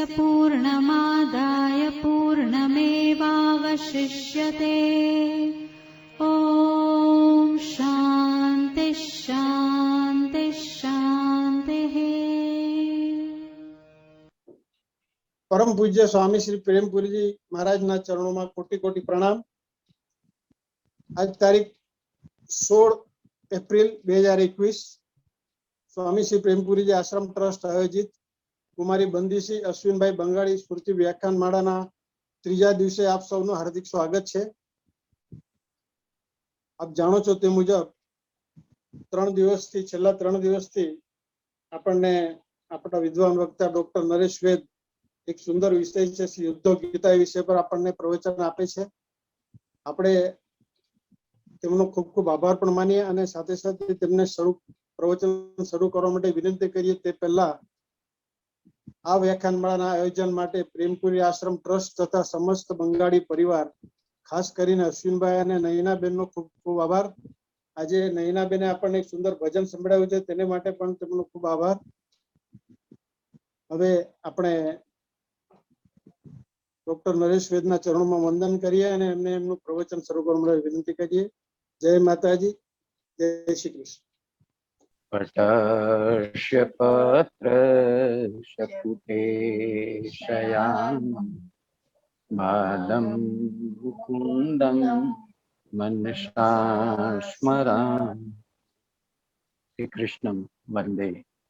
पूर्णमादाय पूर्णमेवावशिष्यते। ॐ शान्ति शान्ति शान्तिः। परम पूज्य स्वामी श्री प्रेमपुरी जी महाराज ना चरणों में कोटि कोटि प्रणाम। आज तारीख 16 एप्रिल 2021 स्वामी श्री प्रेमपुरी जी आश्रम ट्रस्ट आयोजित कुमारी बंदीसी अश्विन भाई बंगाड़ी स्फूर्ति व्याख्यान माळाना त्रीजा दिवसे आप सौનું हार्दिक स्वागत है। आप जाणो छो ते मुजब 3 દિવસથી છેલ્લા 3 દિવસથી આપણને આપણા વિદ્વાન વક્તા ડોક્ટર નરેશ વેદ एक सुंदर विषय है युद्ध गीता विषय पर આપણને પ્રવચન આપે છે। આપણે તેમનો ખૂબ ખૂબ આભાર પણ માનીએ અને સાથે સાથે તેમને પ્રવચન શરૂ કરવા માટે વિનંતી કરીએ તે પહેલા આ વ્યાખ્યાનમાળાના આયોજન માટે પ્રેમપુરી આશ્રમ ટ્રસ્ટ તથા સમસ્ત બંગાળી પરિવાર ખાસ કરીને અશ્વિનભાઈ અને નયનાબેનનો ખૂબ ખૂબ આભાર। આજે નયનાબેને આપણને એક સુંદર ભજન સંભળાવ્યું છે તેને માટે પણ તેમનો ખૂબ આભાર। હવે આપણે डॉक्टर नरेश वेदना चरणों में वंदन करिए અને એમને એમનું પ્રવચન શરૂ કરવા માટે વિનંતી કરીએ। જય માતાજી, જય શ્રી કૃષ્ણ। પટસ્ય પત્ર શકુતે શયામ બાલમ મુકુંદમ મનસા સ્મરામ શ્રી કૃષ્ણમ વંદે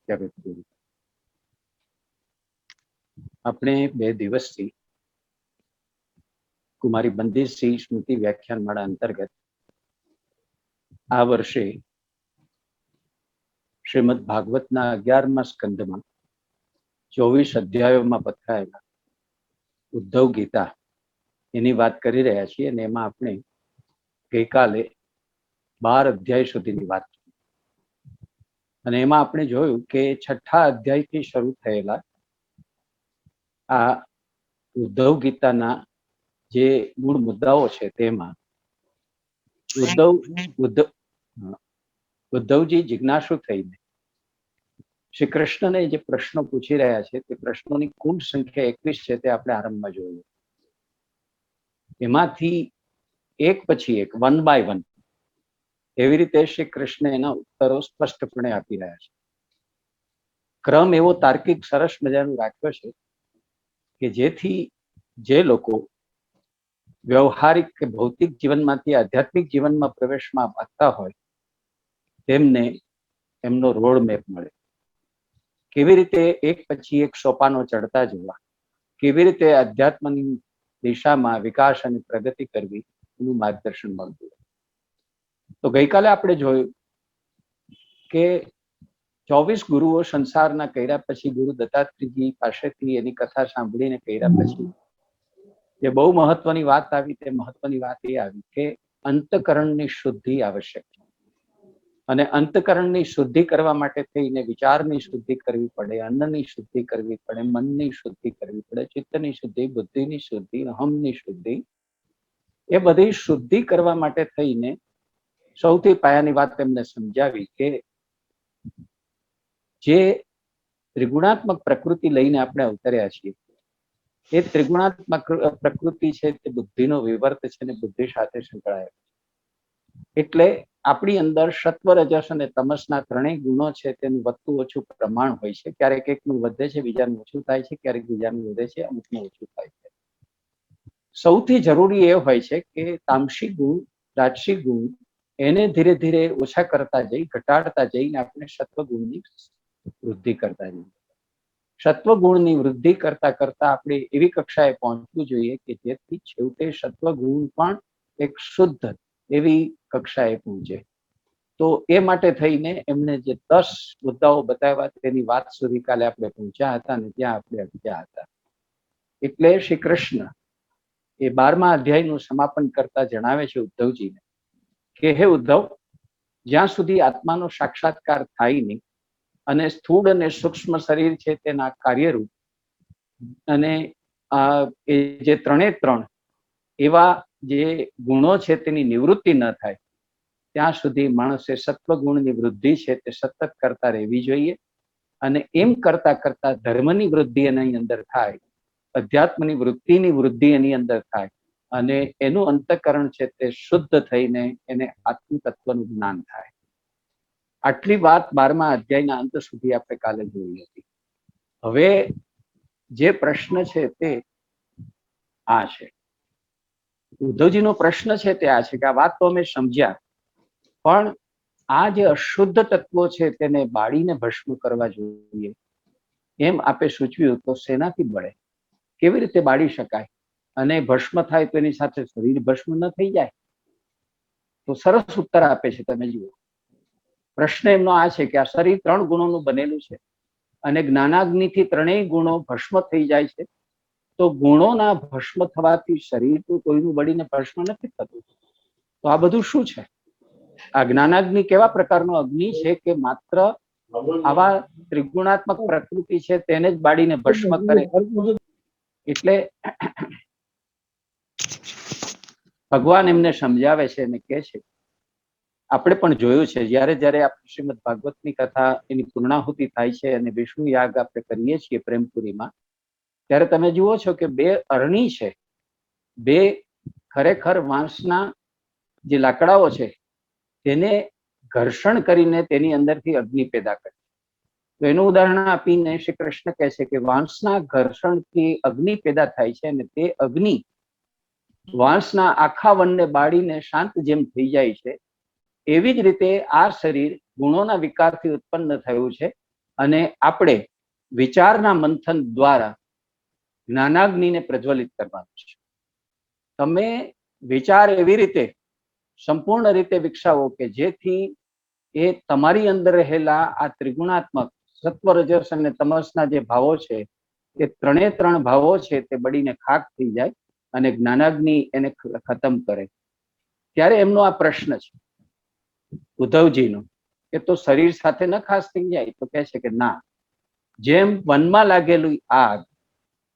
જગદ્ગુરુ। આપણે 2 દિવસથી कुमारी बंदीसी स्मृति व्याख्यानमाळा अंतर्गत आ वर्षे श्रीमद भागवतना 11मा स्कंदमां 24 अध्यायों पथरायेला उद्धव गीता एनी वात करी रह्या छीए अने एमां आपणे गईकाले 12 अध्याय सुधीनी वात करी अने एमां आपणे जोयुं के 6ठा अध्यायथी शरू थयेला आ उद्धव गीताना जे मूल मुद्दाओ छे तेमां उद्धवजी जिज्ञासु थईने श्री कृष्ण ने जे प्रश्न पूछी रह्या छे ते प्रश्नोनी कुल संख्या 21 छे ते आपणे आरंभमां जोयुं। एमांथी एक पछी एक वन बाय वन एवी रीते श्री कृष्ण एना उत्तरो स्पष्टपणे आपी रह्या छे। क्रम एवो तार्किक सरस मजानो राख्यो छे के जेथी जे लोको व्यवहारिक के भौतिक जीवन में आध्यात्मिक जीवन में प्रवेश में मांगता होय तेमने एमनो रोड मैप मळे। केवी रीते एक पछी एक सोपानो चढ़ता जवा, केवी रीते अध्यात्मनी दिशा में विकास और प्रगति करवी एनुं मार्गदर्शन मळतुं। तो गई काले आपणे जोयुं के 24 गुरुओ संसारना कर्या पछी गुरु दत्तात्रेयजी पासेथी एनी कथा सांभळीने कर्या पछी जे बहु महत्वनी बात आई ते महत्वनी बात ए आई के अंतकरणनी शुद्धि आवश्यक है अने अंतकरणनी शुद्धि करवा माटे थईने विचारनी शुद्धि करवी पड़े, अन्ननी शुद्धि करवी पड़े, मननी शुद्धि करवी पड़े, चित्तनी शुद्धि, बुद्धिनी शुद्धि, अहमनी शुद्धि। ए बधी शुद्धि करवा माटे थईने सौथी पायानी वात तेमणे समजावी के जे त्रिगुणात्मक प्रकृति लईने आपणे अवतर्या छीए ए त्रिगुणात्मक प्रकृति है बुद्धिनो विवर्त है, बुद्धि साथे संकळाયેલો एटले आपणी अंदर सत्व रजस अने तमसना त्रणेय गुणो छे तेनुं વધતું ઓછું પ્રમાણ હોય છે। ક્યારેક એકનું વધે છે, બીજાનું ઓછું થાય છે, ક્યારેક બીજાનું વધે છે, અમુકનું ઓછું થાય છે। સૌથી જરૂરી એ હોય છે કે તામસિક ગુણ, રાજસિક ગુણ એને ધીરે ધીરે ઓછા કરતા જઈ, ઘટાડતા જઈને આપણે સત્વ ગુણની વૃદ્ધિ કરતા જઈએ। सत्व गुण की वृद्धि करता करता आपणे एवी कक्षाए पहोंचवुं जोईए के जेथी छेवटे सत्व गुण पण एक शुद्ध एवी कक्षाए पहोंचे। तो ए माटे थईने एमणे जे 10 मुद्दाओ बताव्या तेनी वात सुधी काले आपणे पहोंच्या हता अने त्यां आपणे अटक्या हता। एटले श्री कृष्ण ए 12मा अध्यायनुं समापन करता जणावे छे उद्धवजीने के हे उद्धव, ज्यां सुधी आत्मानो साक्षात्कार थाय नहीं अने स्थूल अने सूक्ष्म शरीर छे तेना कार्यरूप अने जे त्रणेय त्रण एवा जे गुणो छे तेनी निवृत्ति न थाय त्यां सुधी माणसे सत्व गुणनी वृद्धि छे ते सतत करता रहेवी जोईए। अने एम करता करता धर्मनी वृद्धि एनी अंदर थाय અધ્યાત્મની વૃત્તિની વૃદ્ધિ એની અંદર થાય અને એનું અંતઃકરણ છે તે શુદ્ધ થઈને એને આત્મ તત્વનું જ્ઞાન થાય. આટલી વાત 12મા અધ્યાયના અંત સુધી આપણે કાલે જોઈ હતી. હવે જે પ્રશ્ન છે તે આ છે, ઉદ્ધવજીનો પ્રશ્ન છે તે આ છે કે આ વાત તો અમે સમજ્યા, પણ આ જે અશુદ્ધ તત્વો છે તેને બાળીને ભસ્મ કરવા જોઈએ એમ આપે સૂચવ્યું, તો શેનાથી બળે? કેવી રીતે બાળી શકાય? અને ભસ્મ થાય તો એની સાથે શરીર ભસ્મ ન થઈ જાય? તો સરસ ઉત્તર આપે છે. તમે જુઓ, પ્રશ્ન એમનો આ છે કે આ શરીર 3 ગુણોનું બનેલું છે અને જ્ઞાનાગ્નિથી 3 ગુણો ભસ્મ થઈ જાય છે. તો ગુણોના ભસ્મ થવાથી શરીર તો કોઈનું બળીને ભસ્મ નથી થતું. તો આ બધું શું છે? આ જ્ઞાનાગ્નિ કેવા પ્રકારનો અગ્નિ છે કે માત્ર આવા ત્રિગુણાત્મક પ્રકૃતિ છે તેને જ બાળીને ભસ્મ કરે. એટલે ભગવાન એમને સમજાવે છે અને કહે છે, આપણે પણ જોયું છે જ્યારે જ્યારે આપણે શ્રીમદ ભાગવતની કથા એની પૂર્ણાહુતિ થાય છે અને વિષ્ણુ યાગ આપણે કરીએ છીએ પ્રેમપુરીમાં, ત્યારે તમે જુઓ છો કે 2 અરણી છે, 2 ખરેખર વાંસના જે લાકડાઓ છે તેને ઘર્ષણ કરીને તેની અંદરથી અગ્નિ પેદા કરે. તો એનું ઉદાહરણ આપીને શ્રી કૃષ્ણ કહે છે કે વાંસના ઘર્ષણથી અગ્નિ પેદા થાય છે અને તે અગ્નિ વાંસના આખા વનને બાળીને શાંત જેમ થઈ જાય છે. એવી જ રીતે આ શરીર ગુણોના વિકારથી ઉત્પન્ન થયું છે અને આપણે વિચારના મંથન દ્વારા જ્ઞાનાગ્નિને પ્રજ્વલિત કરવાનું છે. તમે વિચાર એવી રીતે સંપૂર્ણ રીતે વિકસાવો કે જેથી એ તમારી અંદર રહેલા આ ત્રિગુણાત્મક સત્વ, રજસ અને તમસના જે ભાવો છે તે 3 ભાવો છે તે બળીને ખાક થઈ જાય અને જ્ઞાનાગ્નિ એને ખતમ કરે. ત્યારે એમનો આ પ્રશ્ન છે ઉદ્ધવજીનો કે તો શરીર સાથે ન ખાસ થઈ જાય? તો કહે છે કે ના, જેમ વનમાં લાગેલું આગ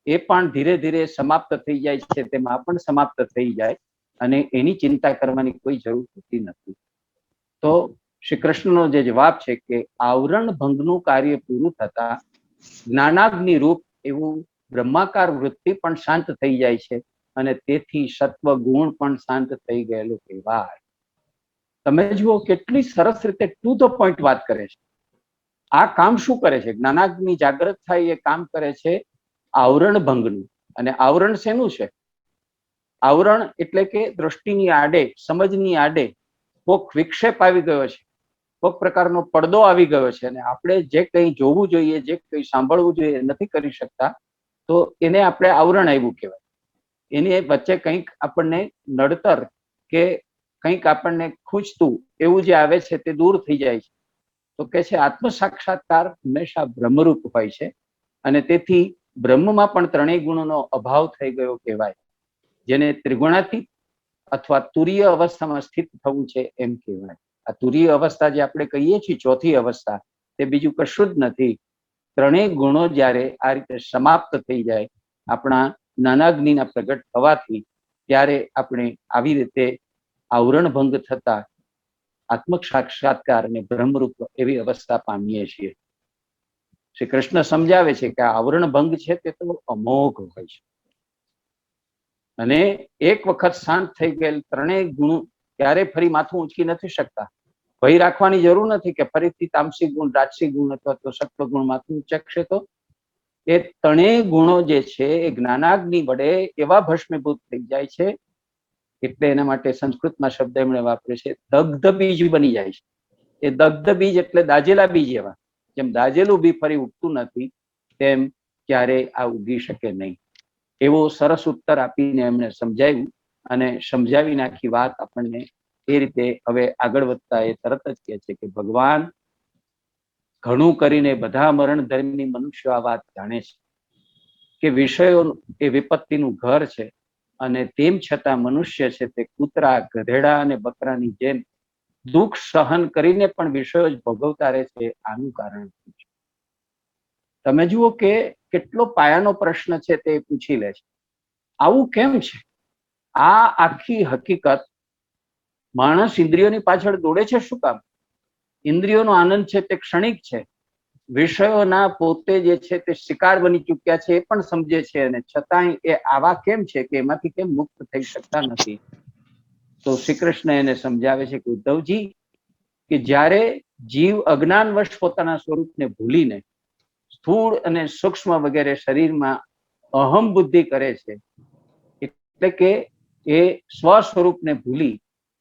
એ પણ ધીરે ધીરે સમાપ્ત થઈ જાય છે તેમ આ પણ સમાપ્ત થઈ જાય અને એની ચિંતા કરવાની કોઈ જરૂર હોતી નથી. તો શ્રી કૃષ્ણનો જે જવાબ છે કે આવરણ ભંગનું કાર્ય પૂરું થતા જ્ઞાનાગ્નિ રૂપ એવું બ્રહ્માકાર વૃત્તિ પણ શાંત થઈ જાય છે અને તેથી સત્વ ગુણ પણ શાંત થઈ ગયેલું કહેવાય. તમે જુઓ કેટલી સરસ રીતે ટુ ધ પોઈન્ટ વાત કરે છે. આ કામ શું કરે છે? જ્ઞાનાગ્નિ જાગૃત થાય એ કામ કરે છે આવરણ ભંગનું. અને આવરણ શેનું છે? આવરણ એટલે કે દ્રષ્ટિની આડે, સમજની આડે કોક વિક્ષેપ આવી ગયો છે, કોક પ્રકારનો પડદો આવી ગયો છે અને આપણે જે કંઈ જોવું જોઈએ, જે કંઈ સાંભળવું જોઈએ નથી કરી શકતા, તો એને આપણે આવરણ આવ્યું કહેવાય. એની વચ્ચે કંઈક આપણને નડતર કે કંઈક આપણને ખૂંચતું એવું જે આવે છે તે દૂર થઈ જાય છે. તો કે છે આત્મ સાક્ષાત્કાર હંમેશા બ્રહ્મરૂપ હોય છે અને તેથી બ્રહ્મમાં પણ 3 ગુણોનો અભાવ થઈ ગયો કહેવાય, જેને ત્રિગુણાતીત અથવા તુરીય અવસ્થામાં સ્થિત થવું છે એમ કહેવાય. આ તુરીય અવસ્થા જે આપણે કહીએ છીએ, 4થી અવસ્થા, તે બીજું કશું જ નથી. 3 ગુણો જ્યારે આ રીતે સમાપ્ત થઈ જાય આપણા જ્ઞાનાગ્નિના પ્રગટ થવાથી, ત્યારે આપણે આવી રીતે આવરણ ભંગ થતા આત્મ સાક્ષાત્કાર અને બ્રહ્મરૂપ એવી અવસ્થા પામીએ છીએ. શ્રી કૃષ્ણ સમજાવે છે કે આ આવરણ ભંગ છે તે તો અમોઘ હોય છે અને એક વખત શાંત થઈ ગયેલ 3 ગુણ ક્યારે ફરી માથું ઊંચકી નથી શકતા. ભય રાખવાની જરૂર નથી કે ફરીથી તામસિક ગુણ, રાજસિક ગુણ અથવા તો સત્વ ગુણ માથું ઊંચકશે. તો એ 3 ગુણો જે છે એ જ્ઞાનાગ્નિ વડે એવા ભસ્મીભૂત થઈ જાય છે, એટલે એના માટે સંસ્કૃતમાં શબ્દ એમણે વાપરે છે દગ્ધ બીજ બની જાય છે. એ દગ્ધ બીજ એટલે દાજેલા બીજ એવા. જેમ દાજેલું બી ફરી ઉગતું નથી તેમ ક્યારે આ ઉગી શકે નહીં. એવો સરસ ઉત્તર આપીને એમણે સમજાવ્યું અને સમજાવી નાખી વાત આપણને. એ રીતે હવે આગળ વધતા એ તરત જ કહે છે કે ભગવાન ઘણું કરીને બધા મરણ ધર્મની મનુષ્યો આ વાત જાણે છે કે વિષયો એ વિપત્તિનું ઘર છે અને તેમ છતાં મનુષ્ય છે તે કૂતરા, ગધેડા અને બકરાની જેમ દુઃખ સહન કરીને પણ વિષયો જ ભોગવતા રહે છે. આનું કારણ શું છે? તમે જુઓ કે કેટલો પાયાનો પ્રશ્ન છે તે પૂછી લે છે. આવું કેમ છે? આ આખી હકીકત માણસ ઇન્દ્રિયોની પાછળ દોડે છે શું કામ? ઇન્દ્રિયોનો આનંદ છે તે ક્ષણિક છે. વિષયોના પોતે જે છે તે શિકાર બની ચૂક્યા છે એ પણ સમજે છે, અને છતાંય એ આવા કેમ છે કે એમાંથી કેમ મુક્ત થઈ શકતા નથી. તો શ્રી કૃષ્ણ એને સમજાવે છે કે ઉદ્ધવજી, કે જ્યારે જીવ અજ્ઞાનવશ પોતાના સ્વરૂપને ભૂલીને સ્થૂળ અને સૂક્ષ્મ વગેરે શરીરમાં અહમ બુદ્ધિ કરે છે, એટલે કે એ સ્વ સ્વરૂપને ભૂલી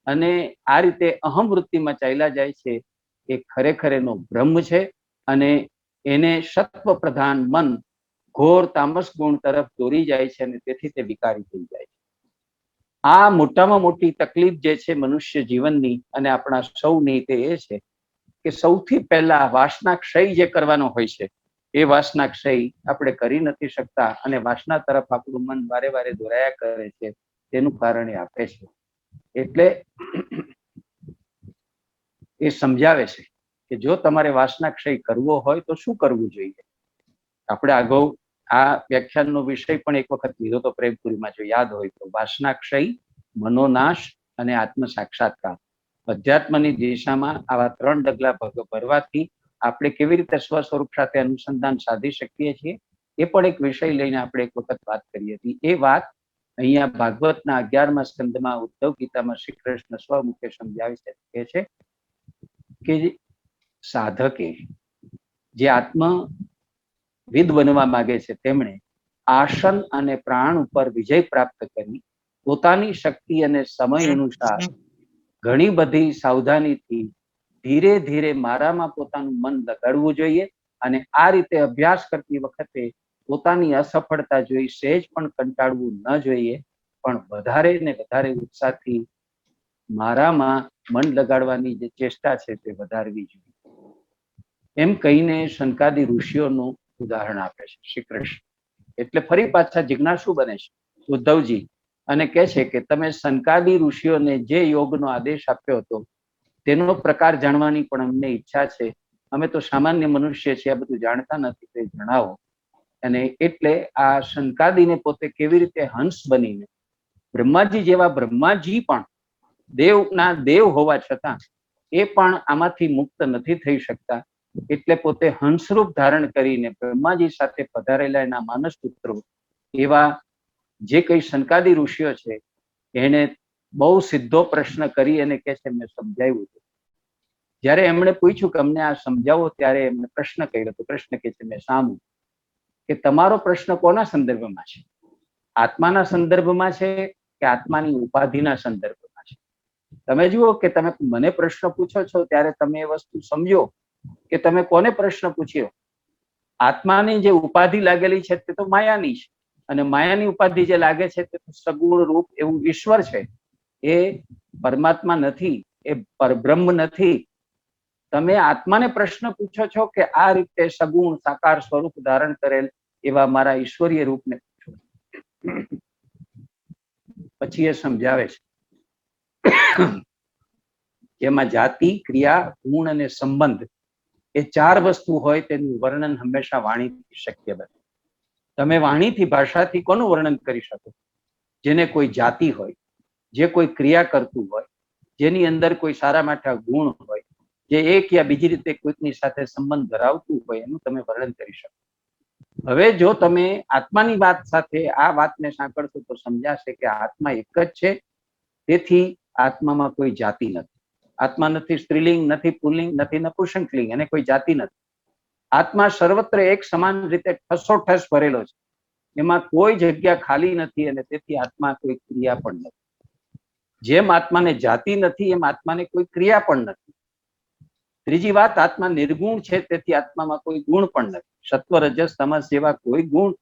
અને આ રીતે અહમ વૃત્તિમાં ચાલ્યા જાય છે, એ ખરેખર એનો બ્રહ્મ છે. અને એને સત્વ પ્રધાન મન ઘોર તામસ ગુણ તરફ દોરી જાય છે, અને તેથી તે વિકારી થઈ જાય છે. આ મોટામાં મોટી તકલીફ જે છે મનુષ્ય જીવનની અને આપણા સૌની, તે એ છે કે સૌથી પહેલા વાસના ક્ષય જે કરવાનો હોય છે, એ વાસના ક્ષય આપણે કરી નથી શકતા, અને વાસના તરફ આપણું મન વારે વારે દોરાયા કરે છે. તેનું કારણ એ આપે છે. એટલે એ સમજાવે છે કે જો તમારે વાસના ક્ષય કરવો હોય તો શું કરવું જોઈએ. આપણે અગાઉ આ વ્યાખ્યાનનો વિષય પણ એક વખત લીધો તો પ્રેમપુરીમાં, જો યાદ હોય તો. વાસના ક્ષય, મનોનાશ અને આત્મ સાક્ષાત્કાર. અધ્યાત્મની દિશામાં આવા 3 ડગલા ભરવાથી આપણે કેવી રીતે સ્વ સ્વરૂપ સાથે અનુસંધાન સાધી શકીએ છીએ, એ પણ એક વિષય લઈને આપણે એક વખત વાત કરી હતી. એ વાત અહીંયા ભાગવતના 11મા સ્કંદમાં ઉદ્ધવ ગીતામાં શ્રી કૃષ્ણ સ્વમુખે સમજાવી શકે છે કે સાધકે, જે આત્મવિદ બનવા માંગે છે, તેમણે આસન અને પ્રાણ ઉપર વિજય પ્રાપ્ત કરી પોતાની શક્તિ અને સમય અનુસાર ઘણી બધી સાવધાનીથી ધીરે ધીરે મારામાં પોતાનું મન લગાડવું જોઈએ. અને આ રીતે અભ્યાસ કરતી વખતે પોતાની અસફળતા જોઈ સહેજ પણ કંટાળવું ન જોઈએ, પણ વધારે ને વધારે ઉત્સાહથી મારામાં મન લગાડવાની જે ચેષ્ટા છે તે વધારવી જોઈએ. એમ કહીને શંકાદી ઋષિઓનું ઉદાહરણ આપે છે શ્રી કૃષ્ણ. એટલે ફરી પાછા જિજ્ઞાસુ બને છે ઉદ્ધવજી, અને કહે છે કે તમે શંકાદી ઋષિઓને જે યોગનો આદેશ આપ્યો હતો તેનો પ્રકાર જાણવાની પણ અમને ઈચ્છા છે. અમે તો સામાન્ય મનુષ્ય છીએ, આ બધું જાણતા નથી, તે જણાવો. અને એટલે આ શંકાદીને પોતે કેવી રીતે હંસ બનીને, બ્રહ્માજી જેવા બ્રહ્માજી પણ દેવના દેવ હોવા છતાં એ પણ આમાંથી મુક્ત નથી થઈ શકતા. એટલે પોતે હંસરૂપ ધારણ કરીને બ્રહ્માજી સાથે પધારેલા એના માનસ પુત્રો એવા જે કઈ શંકાદી ઋષિઓ છે, એને બહુ સીધો પ્રશ્ન કરી અને કે છે મેં સમજાવ્યું હતું. જ્યારે એમણે પૂછ્યું કે અમને આ સમજાવો, ત્યારે એમને પ્રશ્ન કર્યો તો કૃષ્ણ કે છે મેં સામું કે તમારો પ્રશ્ન કોના સંદર્ભમાં છે, આત્માના સંદર્ભમાં છે કે આત્માની ઉપાધિના સંદર્ભમાં છે. તમે જુઓ કે તમે મને પ્રશ્ન પૂછો છો ત્યારે તમે એ વસ્તુ સમજો કે તમે કોને પ્રશ્ન પૂછ્યો. આત્માની જે ઉપાધિ લાગેલી છે તે તો માયાની છે, અને માયાની ઉપાધિ જે લાગે છે તે તો સગુણ રૂપ એવું ઈશ્વર છે, એ પરમાત્મા નથી, એ પરબ્રહ્મ નથી. તમે આત્માને પ્રશ્ન પૂછો છો કે આ રીતે સગુણ સાકાર સ્વરૂપ ધારણ કરેલ એવા મારા ઈશ્વરીય રૂપને પૂછો. પછી એ સમજાવે છે જેમાં જાતિ, ક્રિયા, ગુણ અને સંબંધ એ 4 વસ્તુ હોય તેનું વર્ણન હંમેશા વાણીથી શક્ય બને. તમે વાણીથી, ભાષાથી કોનું વર્ણન કરી શકો? જેને કોઈ જાતિ હોય, જે કોઈ ક્રિયા કરતું હોય, જેની અંદર કોઈ સારા માઠા ગુણ હોય, જે એક યા બીજી રીતે કોઈકની સાથે સંબંધ ધરાવતું હોય, એનું તમે વર્ણન કરી શકો. હવે જો તમે આત્માની વાત સાથે આ વાતને સાંકળશો તો સમજાશે કે આત્મા એક જ છે. તેથી આત્મામાં કોઈ જાતિ નથી. આત્મા નથી સ્ત્રીલિંગ, નથી પુલ્લિંગ, નથી નપુંસકલિંગ, અને કોઈ જાતિ નથી. આત્મા સર્વત્ર એક સમાન રીતે ઠસોઠસ ભરેલો છે, એમાં કોઈ જગ્યા ખાલી નથી, અને તેથી આત્મા કોઈ ક્રિયા પણ નથી. જેમ આત્માને જાતિ નથી એમ આત્માને કોઈ ક્રિયા પણ નથી. ત્રીજી વાત, આત્મા નિર્ગુણ છે, તેથી આત્મામાં કોઈ ગુણ પણ નથી. સત્વ, રજસ, તમસ જેવા કોઈ ગુણ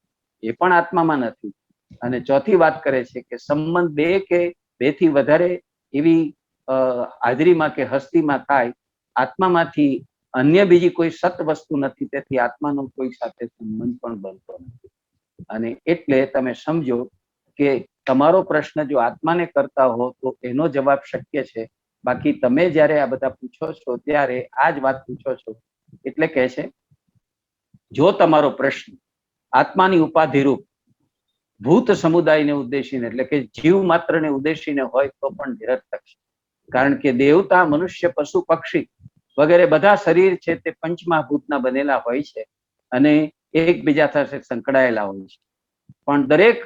એ પણ આત્મામાં નથી. અને ચોથી વાત કરે છે કે સંબંધ 2 કે 2 થી વધારે એવી હાજરીમાં કે હસ્તીમાં થાય, આત્મામાંથી અન્ય બીજી કોઈ સત વસ્તુ નથી, તેથી આત્માનો કોઈ સાથે સંબંધ પણ બનતો નથી. અને એટલે તમે સમજો કે તમારો પ્રશ્ન જો આત્માને કરતા હો તો એનો જવાબ શક્ય છે. બાકી તમે જ્યારે આ બધા પૂછો છો ત્યારે આ જ વાત પૂછો છો. એટલે કહે છે જો તમારો પ્રશ્ન આત્માની ઉપાધિ રૂપ ભૂત સમુદાયને ઉદ્દેશીને, એટલે કે જીવ માત્રને ઉદ્દેશીને હોય તો પણ નિરર્થક છે. કારણ કે દેવતા, મનુષ્ય, પશુ, પક્ષી વગેરે બધા શરીર છે તે પંચમહાભૂતના બનેલા હોય છે અને એકબીજા સાથે સંકળાયેલા હોય છે, પણ દરેક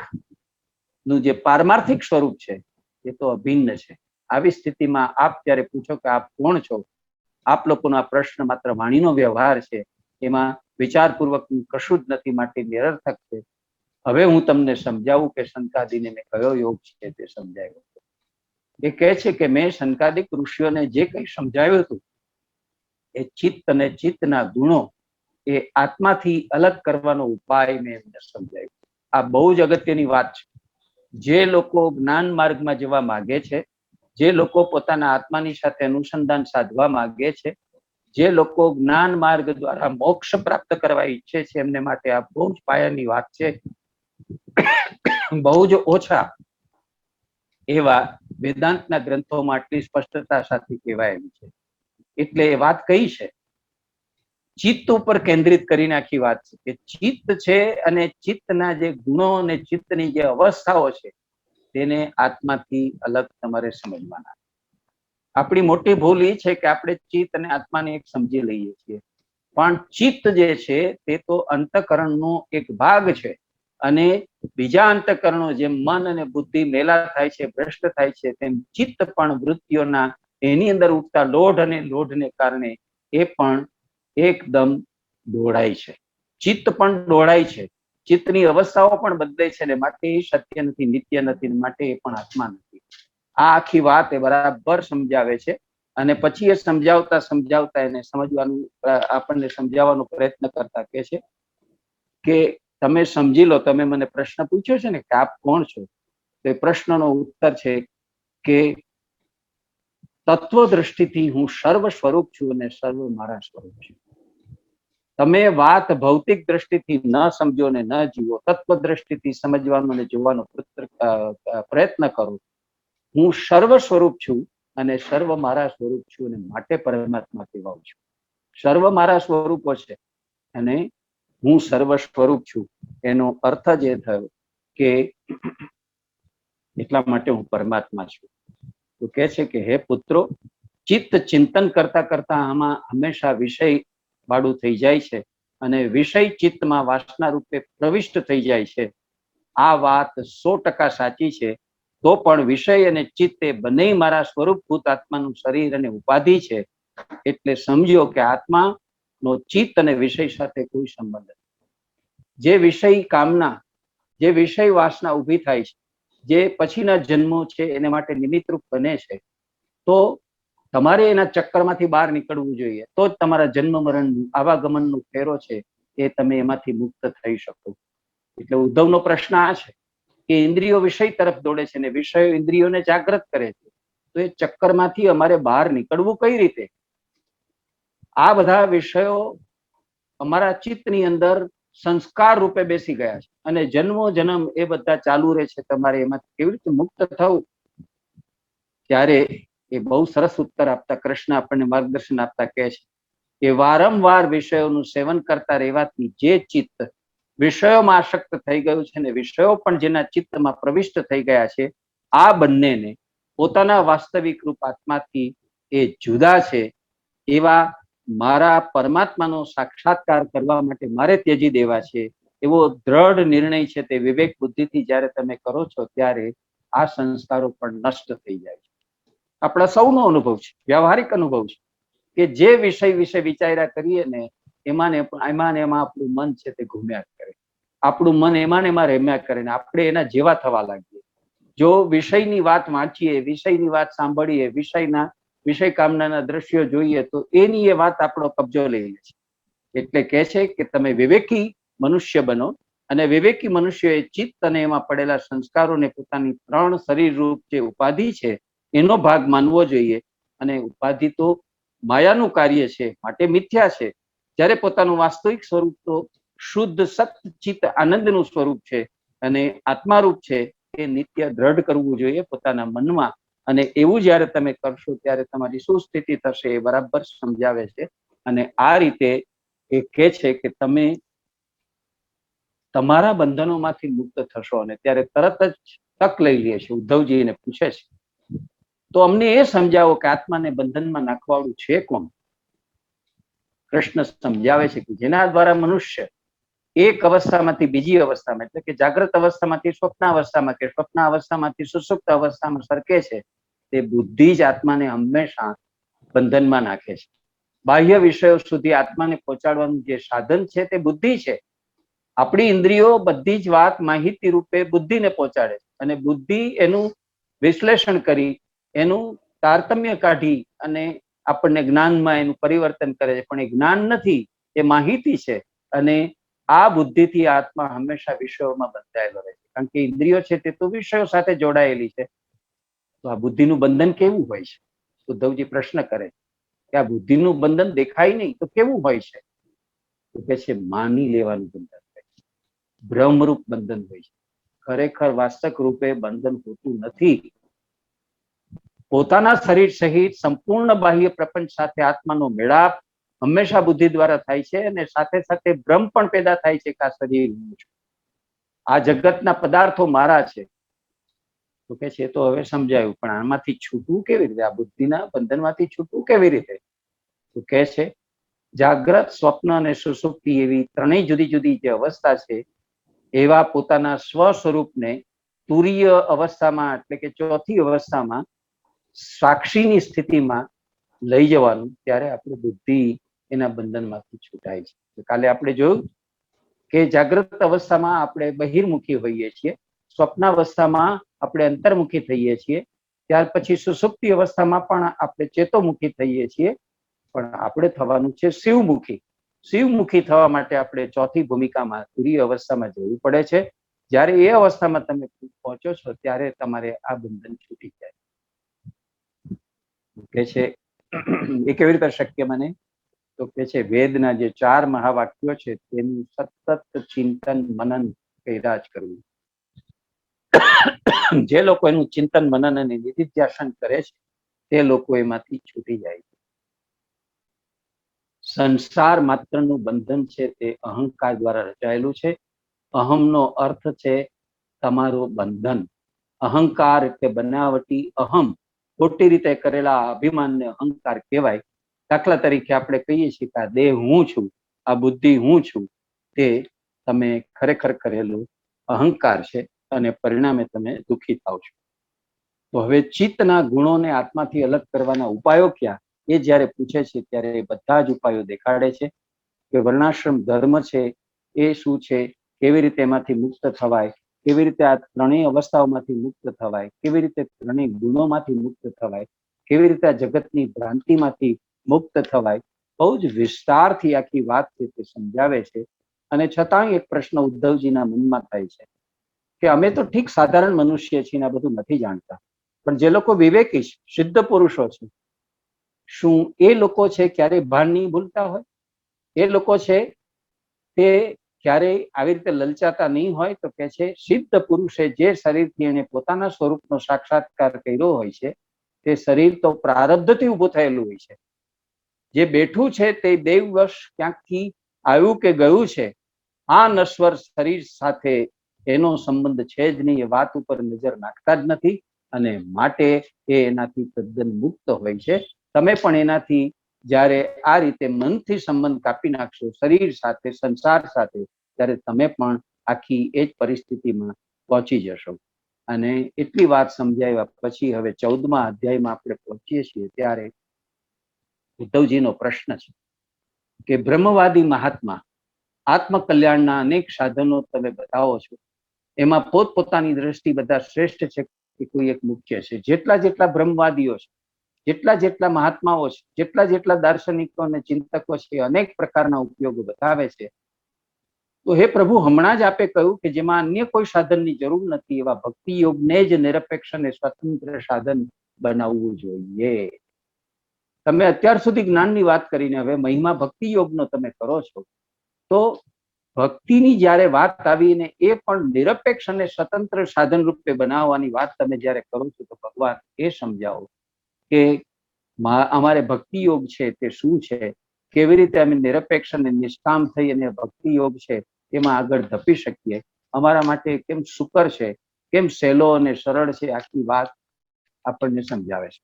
નું જે પારમાર્થિક સ્વરૂપ છે એ તો અભિન્ન છે. આવી સ્થિતિમાં આપ જ્યારે પૂછો કે આપ કોણ છો, આપ લોકોનો આ પ્રશ્ન માત્ર વાણીનો વ્યવહાર છે, એમાં વિચારપૂર્વક કશું જ નથી, માટે નિરર્થક છે. હવે હું તમને સમજાવું કે શનકાદિને મેં કયો યોગ છે તે સમજાવ્યો. એ કહે છે કે મેં શનકાદિક ઋષિઓને જે કંઈ સમજાવ્યું હતું એ ચિત્ત અને ચિત્તના ગુણો એ આત્માથી અલગ કરવાનો ઉપાય મેં એમને સમજાવ્યો. આ બહુ જ અગત્યની વાત છે. જે લોકો જ્ઞાન માર્ગમાં જવા માંગે છે, જે લોકો પોતાના આત્માની સાથે અનુસંધાન સાધવા માંગે છે, જે લોકો જ્ઞાન માર્ગ દ્વારા મોક્ષ પ્રાપ્ત કરવા ઈચ્છે છે, એમને માટે આ બહુ જ પાયાની વાત છે. બહુ જ ઓછા એવા વેદાંતના ગ્રંથોમાં આટલી સ્પષ્ટતા સાથે કહેવાયેલી છે. એટલે એ વાત કઈ છે, ચિત્ત ઉપર કેન્દ્રિત કરી નાખી વાત છે કે ચિત્ત છે અને ચિત્તના જે ગુણો અને ચિત્તની જે અવસ્થાઓ છે તેને આત્માથી અલગ તમારે સમજવાના. આપણી મોટી ભૂલ એ છે કે આપણે ચિત્ત અને આત્માને એક સમજી લઈએ છીએ, પણ ચિત્ત જે છે તે તો અંતઃકરણનો એક ભાગ છે અને બીજા અંતઃકરણો જેમ મન અને બુદ્ધિ મેલા થાય છે, ભ્રષ્ટ થાય છે, તેમ ચિત્ત પણ વૃત્તિઓના એની અંદર ઉઠતા લોઢ અને લોઢને કારણે એ પણ એકદમ દોડાય છે. ચિત્ત પણ દોડાય છે, ચિત્તની અવસ્થાઓ પણ બદલે છે ને માટે એ સત્ય નથી, નિત્ય નથી, માટે એ પણ આત્મા નથી. આ આખી વાત એ બરાબર સમજાવે છે અને પછી એ સમજાવતા સમજાવતા એને સમજવાનું, આપણને સમજાવવાનો પ્રયત્ન કરતા કે છે કે તમે સમજી લો, તમે મને પ્રશ્ન પૂછ્યો છે ને કે આપ કોણ છો, તો એ પ્રશ્નનો ઉત્તર છે કે તત્વ દ્રષ્ટિથી હું સર્વ સ્વરૂપ છું અને સર્વ મારા સ્વરૂપ છે. તમે વાત ભૌતિક દ્રષ્ટિથી ન સમજો ને ન જીવો, તત્વ દ્રષ્ટિથી સમજવાનો અને જોવાનો પ્રયત્ન કરો. હું સર્વ સ્વરૂપ છું અને સર્વ મારા સ્વરૂપ છું અને માટે પરમાત્મા કહેવાઉં છું. સર્વ મારા સ્વરૂપો છે અને હું સર્વ સ્વરૂપ છું, એનો અર્થ જ એ થયો કે એટલા માટે હું પરમાત્મા છું. તો કહે છે કે હે પુત્રો, ચિત્ત ચિંતન કરતા કરતા આમાં હંમેશા વિષય વાળું થઈ જાય છે અને વિષય ચિત્તમાં વાસના રૂપે પ્રવિષ્ટ થઈ જાય છે. આ વાત 100% સાચી છે. તો પણ વિષય અને ચિત્ત એ બંને મારા સ્વરૂપભૂત આત્માનું શરીર અને ઉપાધિ છે. એટલે સમજો કે આત્માનો ચિત્ત અને વિષય સાથે કોઈ સંબંધ નથી. જે વિષય કામના, જે વિષય વાસના ઊભી થાય છે, જે પછીના જન્મો છે એને માટે નિમિત્તરૂપ બને છે, તો તમારે એના ચક્કરમાંથી બહાર નીકળવું જોઈએ. તો જ તમારા જન્મ મરણ આવાગમનનો ફેરો છે એ તમે એમાંથી મુક્ત થઈ શકો. એટલે ઉદ્ધવનો પ્રશ્ન આ છે કે ઇન્દ્રિયો વિષય તરફ દોડે છે અને વિષયો ઇન્દ્રિયોને જાગૃત કરે છે, તો એ ચક્કરમાંથી અમારે બહાર નીકળવું કઈ રીતે? આ બધા વિષયો અમારા ચિત્તની અંદર સંસ્કાર રૂપે બેસી ગયા છે અને જન્મો જન્મ એ બધા ચાલુ રહે છે. તમારે એમાંથી કેવી રીતે મુક્ત થવું? ત્યારે એ બહુ સરસ ઉત્તર આપતા કૃષ્ણ આપણને માર્ગદર્શન આપતા કહે છે કે વારંવાર વિષયોનું સેવન કરતા રહેવાથી જે ચિત્ત વિષયોમાં આસક્ત થઈ ગયું છે ને વિષયો પણ જેના ચિત્તમાં પ્રવિષ્ટ થઈ ગયા છે, આ બંનેને પોતાના વાસ્તવિક રૂપ આત્માથી એ જુદા છે એવા મારા પરમાત્માનો સાક્ષાત્કાર કરવા માટે મારે ત્યજી દેવા છે, એવો દ્રઢ નિર્ણય છે તે વિવેક બુદ્ધિથી જ્યારે તમે કરો છો ત્યારે આ સંસ્કારો પણ નષ્ટ થઈ જાય છે. આપણા સૌનો અનુભવ છે, વ્યવહારિક અનુભવ છે કે જે વિષય વિશે વિચાર્યા કરીએ ને એમાં આપણું મન છે તે ઘૂમ્યા કરે, આપણું મન એમાં રમ્યા કરે ને આપણે એના જેવા થવા લાગીએ. જો વિષયની વાત વાંચીએ, વિષયની વાત સાંભળીએ, વિષય કામનાના દ્રશ્યો જોઈએ તો એની એ વાત આપણો કબજો લઈ લે છે. એટલે કહે છે કે તમે વિવેકી મનુષ્ય બનો અને વિવેકી મનુષ્ય એ ચિત્ત અને એમાં પડેલા સંસ્કારોને પોતાની 3 શરીર રૂપ જે ઉપાધિ છે એનો ભાગ માનવો જોઈએ. અને ઉપાધિ તો માયાનું કાર્ય છે, માટે મિથ્યા છે. જ્યારે પોતાનું વાસ્તવિક સ્વરૂપ તો શુદ્ધ સત ચિત્ત આનંદનું સ્વરૂપ છે અને આત્મારૂપ છે, એ નિત્ય દ્રઢ કરવું જોઈએ પોતાના મનમાં. અને એવું જ્યારે તમે કરશો ત્યારે તમારી શું સ્થિતિ થશે એ બરાબર સમજાવે છે. અને આ રીતે એ કહે છે કે તમે તમારા બંધનોમાંથી મુક્ત થશો. અને ત્યારે તરત જ તક લઈ લે છે, ઉદ્ધવજી એને પૂછે છે તો અમને એ સમજાવો કે આત્માને બંધનમાં નાખવાળું છે કોણ? કૃષ્ણ સમજાવે છે કે જેના દ્વારા મનુષ્ય એક અવસ્થામાંથી બીજી અવસ્થામાં, એટલે કે જાગ્રત અવસ્થામાંથી સ્વપ્ન અવસ્થામાં કે સ્વપ્ન અવસ્થામાંથી સુષુપ્ત અવસ્થામાં સરકે છે, તે બુદ્ધિ જ આત્માને હંમેશા બંધનમાં નાખે છે. બાહ્ય વિષયો સુધી આત્માને પહોંચાડવાનું જે સાધન છે તે બુદ્ધિ છે. આપણી ઇન્દ્રિયો બધી જ વાત માહિતી રૂપે બુદ્ધિને પહોંચાડે છે, અને બુદ્ધિ એનું વિશ્લેષણ કરી, એનું તારતમ્ય કાઢી અને આપણને જ્ઞાનમાં એનું પરિવર્તન કરે છે. પણ એ જ્ઞાન નથી, એ માહિતી છે. અને આ બુદ્ધિથી આત્મા હંમેશા વિષયોમાં બંધાયેલો રહે છે, કારણ કે ઇન્દ્રિયો છે તે તો વિષયો સાથે જોડાયેલી છે. તો આ બુદ્ધિનું બંધન કેવું હોય છે? ઉદ્ધવજી પ્રશ્ન કરે કે આ બુદ્ધિનું બંધન દેખાય નહીં તો કેવું હોય છે? તો કે છે માની લેવાનું બંધન હોય છે, ભ્રમરૂપ બંધન હોય છે. ખરેખર વાસ્તવિક રૂપે બંધન હોતું નથી. પોતાના શરીર સહિત સંપૂર્ણ બાહ્ય પ્રપંચ સાથે આત્માનો મેળાપ હંમેશા બુદ્ધિ દ્વારા થાય છે, અને સાથે સાથે ભ્રમ પણ પેદા થાય છે કે આ શરીર હું છું, આ જગતના પદાર્થો મારા છે. તો કે છે તો હવે સમજાયું, પણ આમાંથી છૂટવું કેવી રીતે? આ બુદ્ધિના બંધનમાંથી છૂટવું કેવી રીતે? તો કે છે જાગ્રત, સ્વપ્ન અને સુષુપ્તિ એવી ત્રણેય જુદી જુદી જે અવસ્થા છે, એવા પોતાના સ્વ સ્વરૂપને તુરીય અવસ્થામાં, એટલે કે ચોથી અવસ્થામાં સાક્ષીની સ્થિતિમાં લઈ જવાનું, ત્યારે આપણે બુદ્ધિ એના બંધનમાંથી છૂટાય છે. કાલે આપણે જોયું કે જાગ્રત અવસ્થામાં આપણે બહિર્મુખી હોઈએ છીએ, સ્વપ્નાવસ્થામાં આપણે અંતર્મુખી થઈએ છીએ, ત્યાર પછી સુષુપ્તિ અવસ્થામાં પણ આપણે ચેતોમુખી થઈએ છીએ. પણ આપણે થવાનું છે શિવમુખી. શિવમુખી થવા માટે આપણે ચોથી ભૂમિકામાં તુરીય અવસ્થામાં જવું પડે છે. જ્યારે એ અવસ્થામાં તમે પહોંચો છો ત્યારે તમારે આ બંધન છૂટી જાય. કે છે એ કેવી રીતે શક્ય બને? તો કે છે વેદના જે 4 મહાવાક્યો છે તેનું સતત ચિંતન મનન કર્યા જ કરવું. જે લોકો એનું ચિંતન મનન અને નિધિધ્યાસન કરે છે તે લોકો એમાંથી છૂટી જાય છે. સંસાર માત્રનું બંધન છે તે અહંકાર દ્વારા રચાયેલું છે. અહમનો અર્થ છે તમારું બંધન. અહંકાર એટલે બનાવટી અહમ, ખોટી રીતે કરેલા અભિમાનને અહંકાર કહેવાય. દાખલા તરીકે આપણે કહીએ છીએ કે આ દેહ હું છું, આ બુદ્ધિ હું છું, તે તમે ખરેખર કરેલું અહંકાર છે, અને પરિણામે તમે દુઃખી થાવ છો. તો હવે ચિત્તના ગુણોને આત્માથી અલગ કરવાના ઉપાયો ક્યાં? એ જ્યારે પૂછે છે ત્યારે બધા જ ઉપાયો દેખાડે છે કે વર્ણાશ્રમ ધર્મ છે એ શું છે, કેવી રીતે એમાંથી મુક્ત થવાય, કેવી રીતે આ ત્રણેય અવસ્થાઓમાંથી મુક્ત થવાય, કેવી રીતે ત્રણેય ગુણોમાંથી મુક્ત થવાય, કેવી રીતે આ જગતની ભ્રાંતિમાંથી મુક્ત થવાય. બહુ જ વિસ્તારથી આખી વાત છે તે સમજાવે છે. અને છતાંય એક પ્રશ્ન ઉદ્ધવજીના મનમાં થાય છે કે અમે તો ઠીક સાધારણ મનુષ્ય છીએ, આ બધું નથી જાણતા, પણ જે લોકો વિવેકી છે, સિદ્ધ પુરુષો છે, શું એ લોકો છે ક્યારેય ભાન નહીં ભૂલતા હોય? એ લોકો છે તે ક્યારેય આવી રીતે લલચાતા નહીં હોય? તો કે છે સિદ્ધ પુરુષે જે શરીરથી એને પોતાના સ્વરૂપનો સાક્ષાત્કાર કર્યો હોય છે તે શરીર તો પ્રારબ્ધથી ઊભું થયેલું હોય છે. જે બેઠું છે તે દેવવશ ક્યાંકથી આવ્યું કે ગયું છે. આ નશ્વર શરીર સાથે એનો સંબંધ છે જ નહીં. એ વાત ઉપર નજર નાખતા જ નથી, અને માટે એ એનાથી તદ્દન મુક્ત હોય છે. તમે પણ એનાથી જ્યારે આ રીતે મનથી સંબંધ કાપી નાખશો શરીર સાથે, સંસાર સાથે, ત્યારે તમે પણ આખી એ જ પરિસ્થિતિમાં પહોંચી જશો. અને એટલી વાત સમજાવ્યા પછી હવે 14મા અધ્યાયમાં આપણે પહોંચીએ છીએ ત્યારે ઉદ્ધવજીનો પ્રશ્ન છે કે બ્રહ્મવાદી મહાત્મા આત્મકલ્યાણના અનેક સાધનો તમે બતાવો છો, એમાં પોતપોતાની દ્રષ્ટિ બધા શ્રેષ્ઠ છે કે કોઈ એક મુખ્ય છે? જેટલા જેટલા બ્રહ્મવાદીઓ છે, જેટલા જેટલા મહાત્માઓ છે, જેટલા જેટલા દાર્શનિકો અને ચિંતકો છે, અનેક પ્રકારના ઉપયોગો બતાવે છે. તો હે પ્રભુ, હમણાં જ આપે કહ્યું કે જેમાં અન્ય કોઈ સાધનની જરૂર નથી એવા ભક્તિ યોગને જ નિરપેક્ષ અને સ્વતંત્ર સાધન બનાવવું જોઈએ. તમે અત્યાર સુધી જ્ઞાનની વાત કરીને હવે મહિમા ભક્તિ યોગનો તમે કરો છો, તો ભક્તિની જ્યારે વાત આવીને એ પણ નિરપેક્ષ અને સ્વતંત્ર સાધન રૂપે બનાવવાની વાત તમે જ્યારે કરો છો, તો ભગવાન એ સમજાવો કે અમારે ભક્તિ યોગ છે તે શું છે, કેવી રીતે અમે નિરપેક્ષ અને નિષ્કામ થઈ અને ભક્તિ યોગ છે એમાં આગળ ધપી શકીએ, અમારા માટે કેમ સુકર છે, કેમ સહેલો અને સરળ છે, આખી વાત આપણને સમજાવે છે.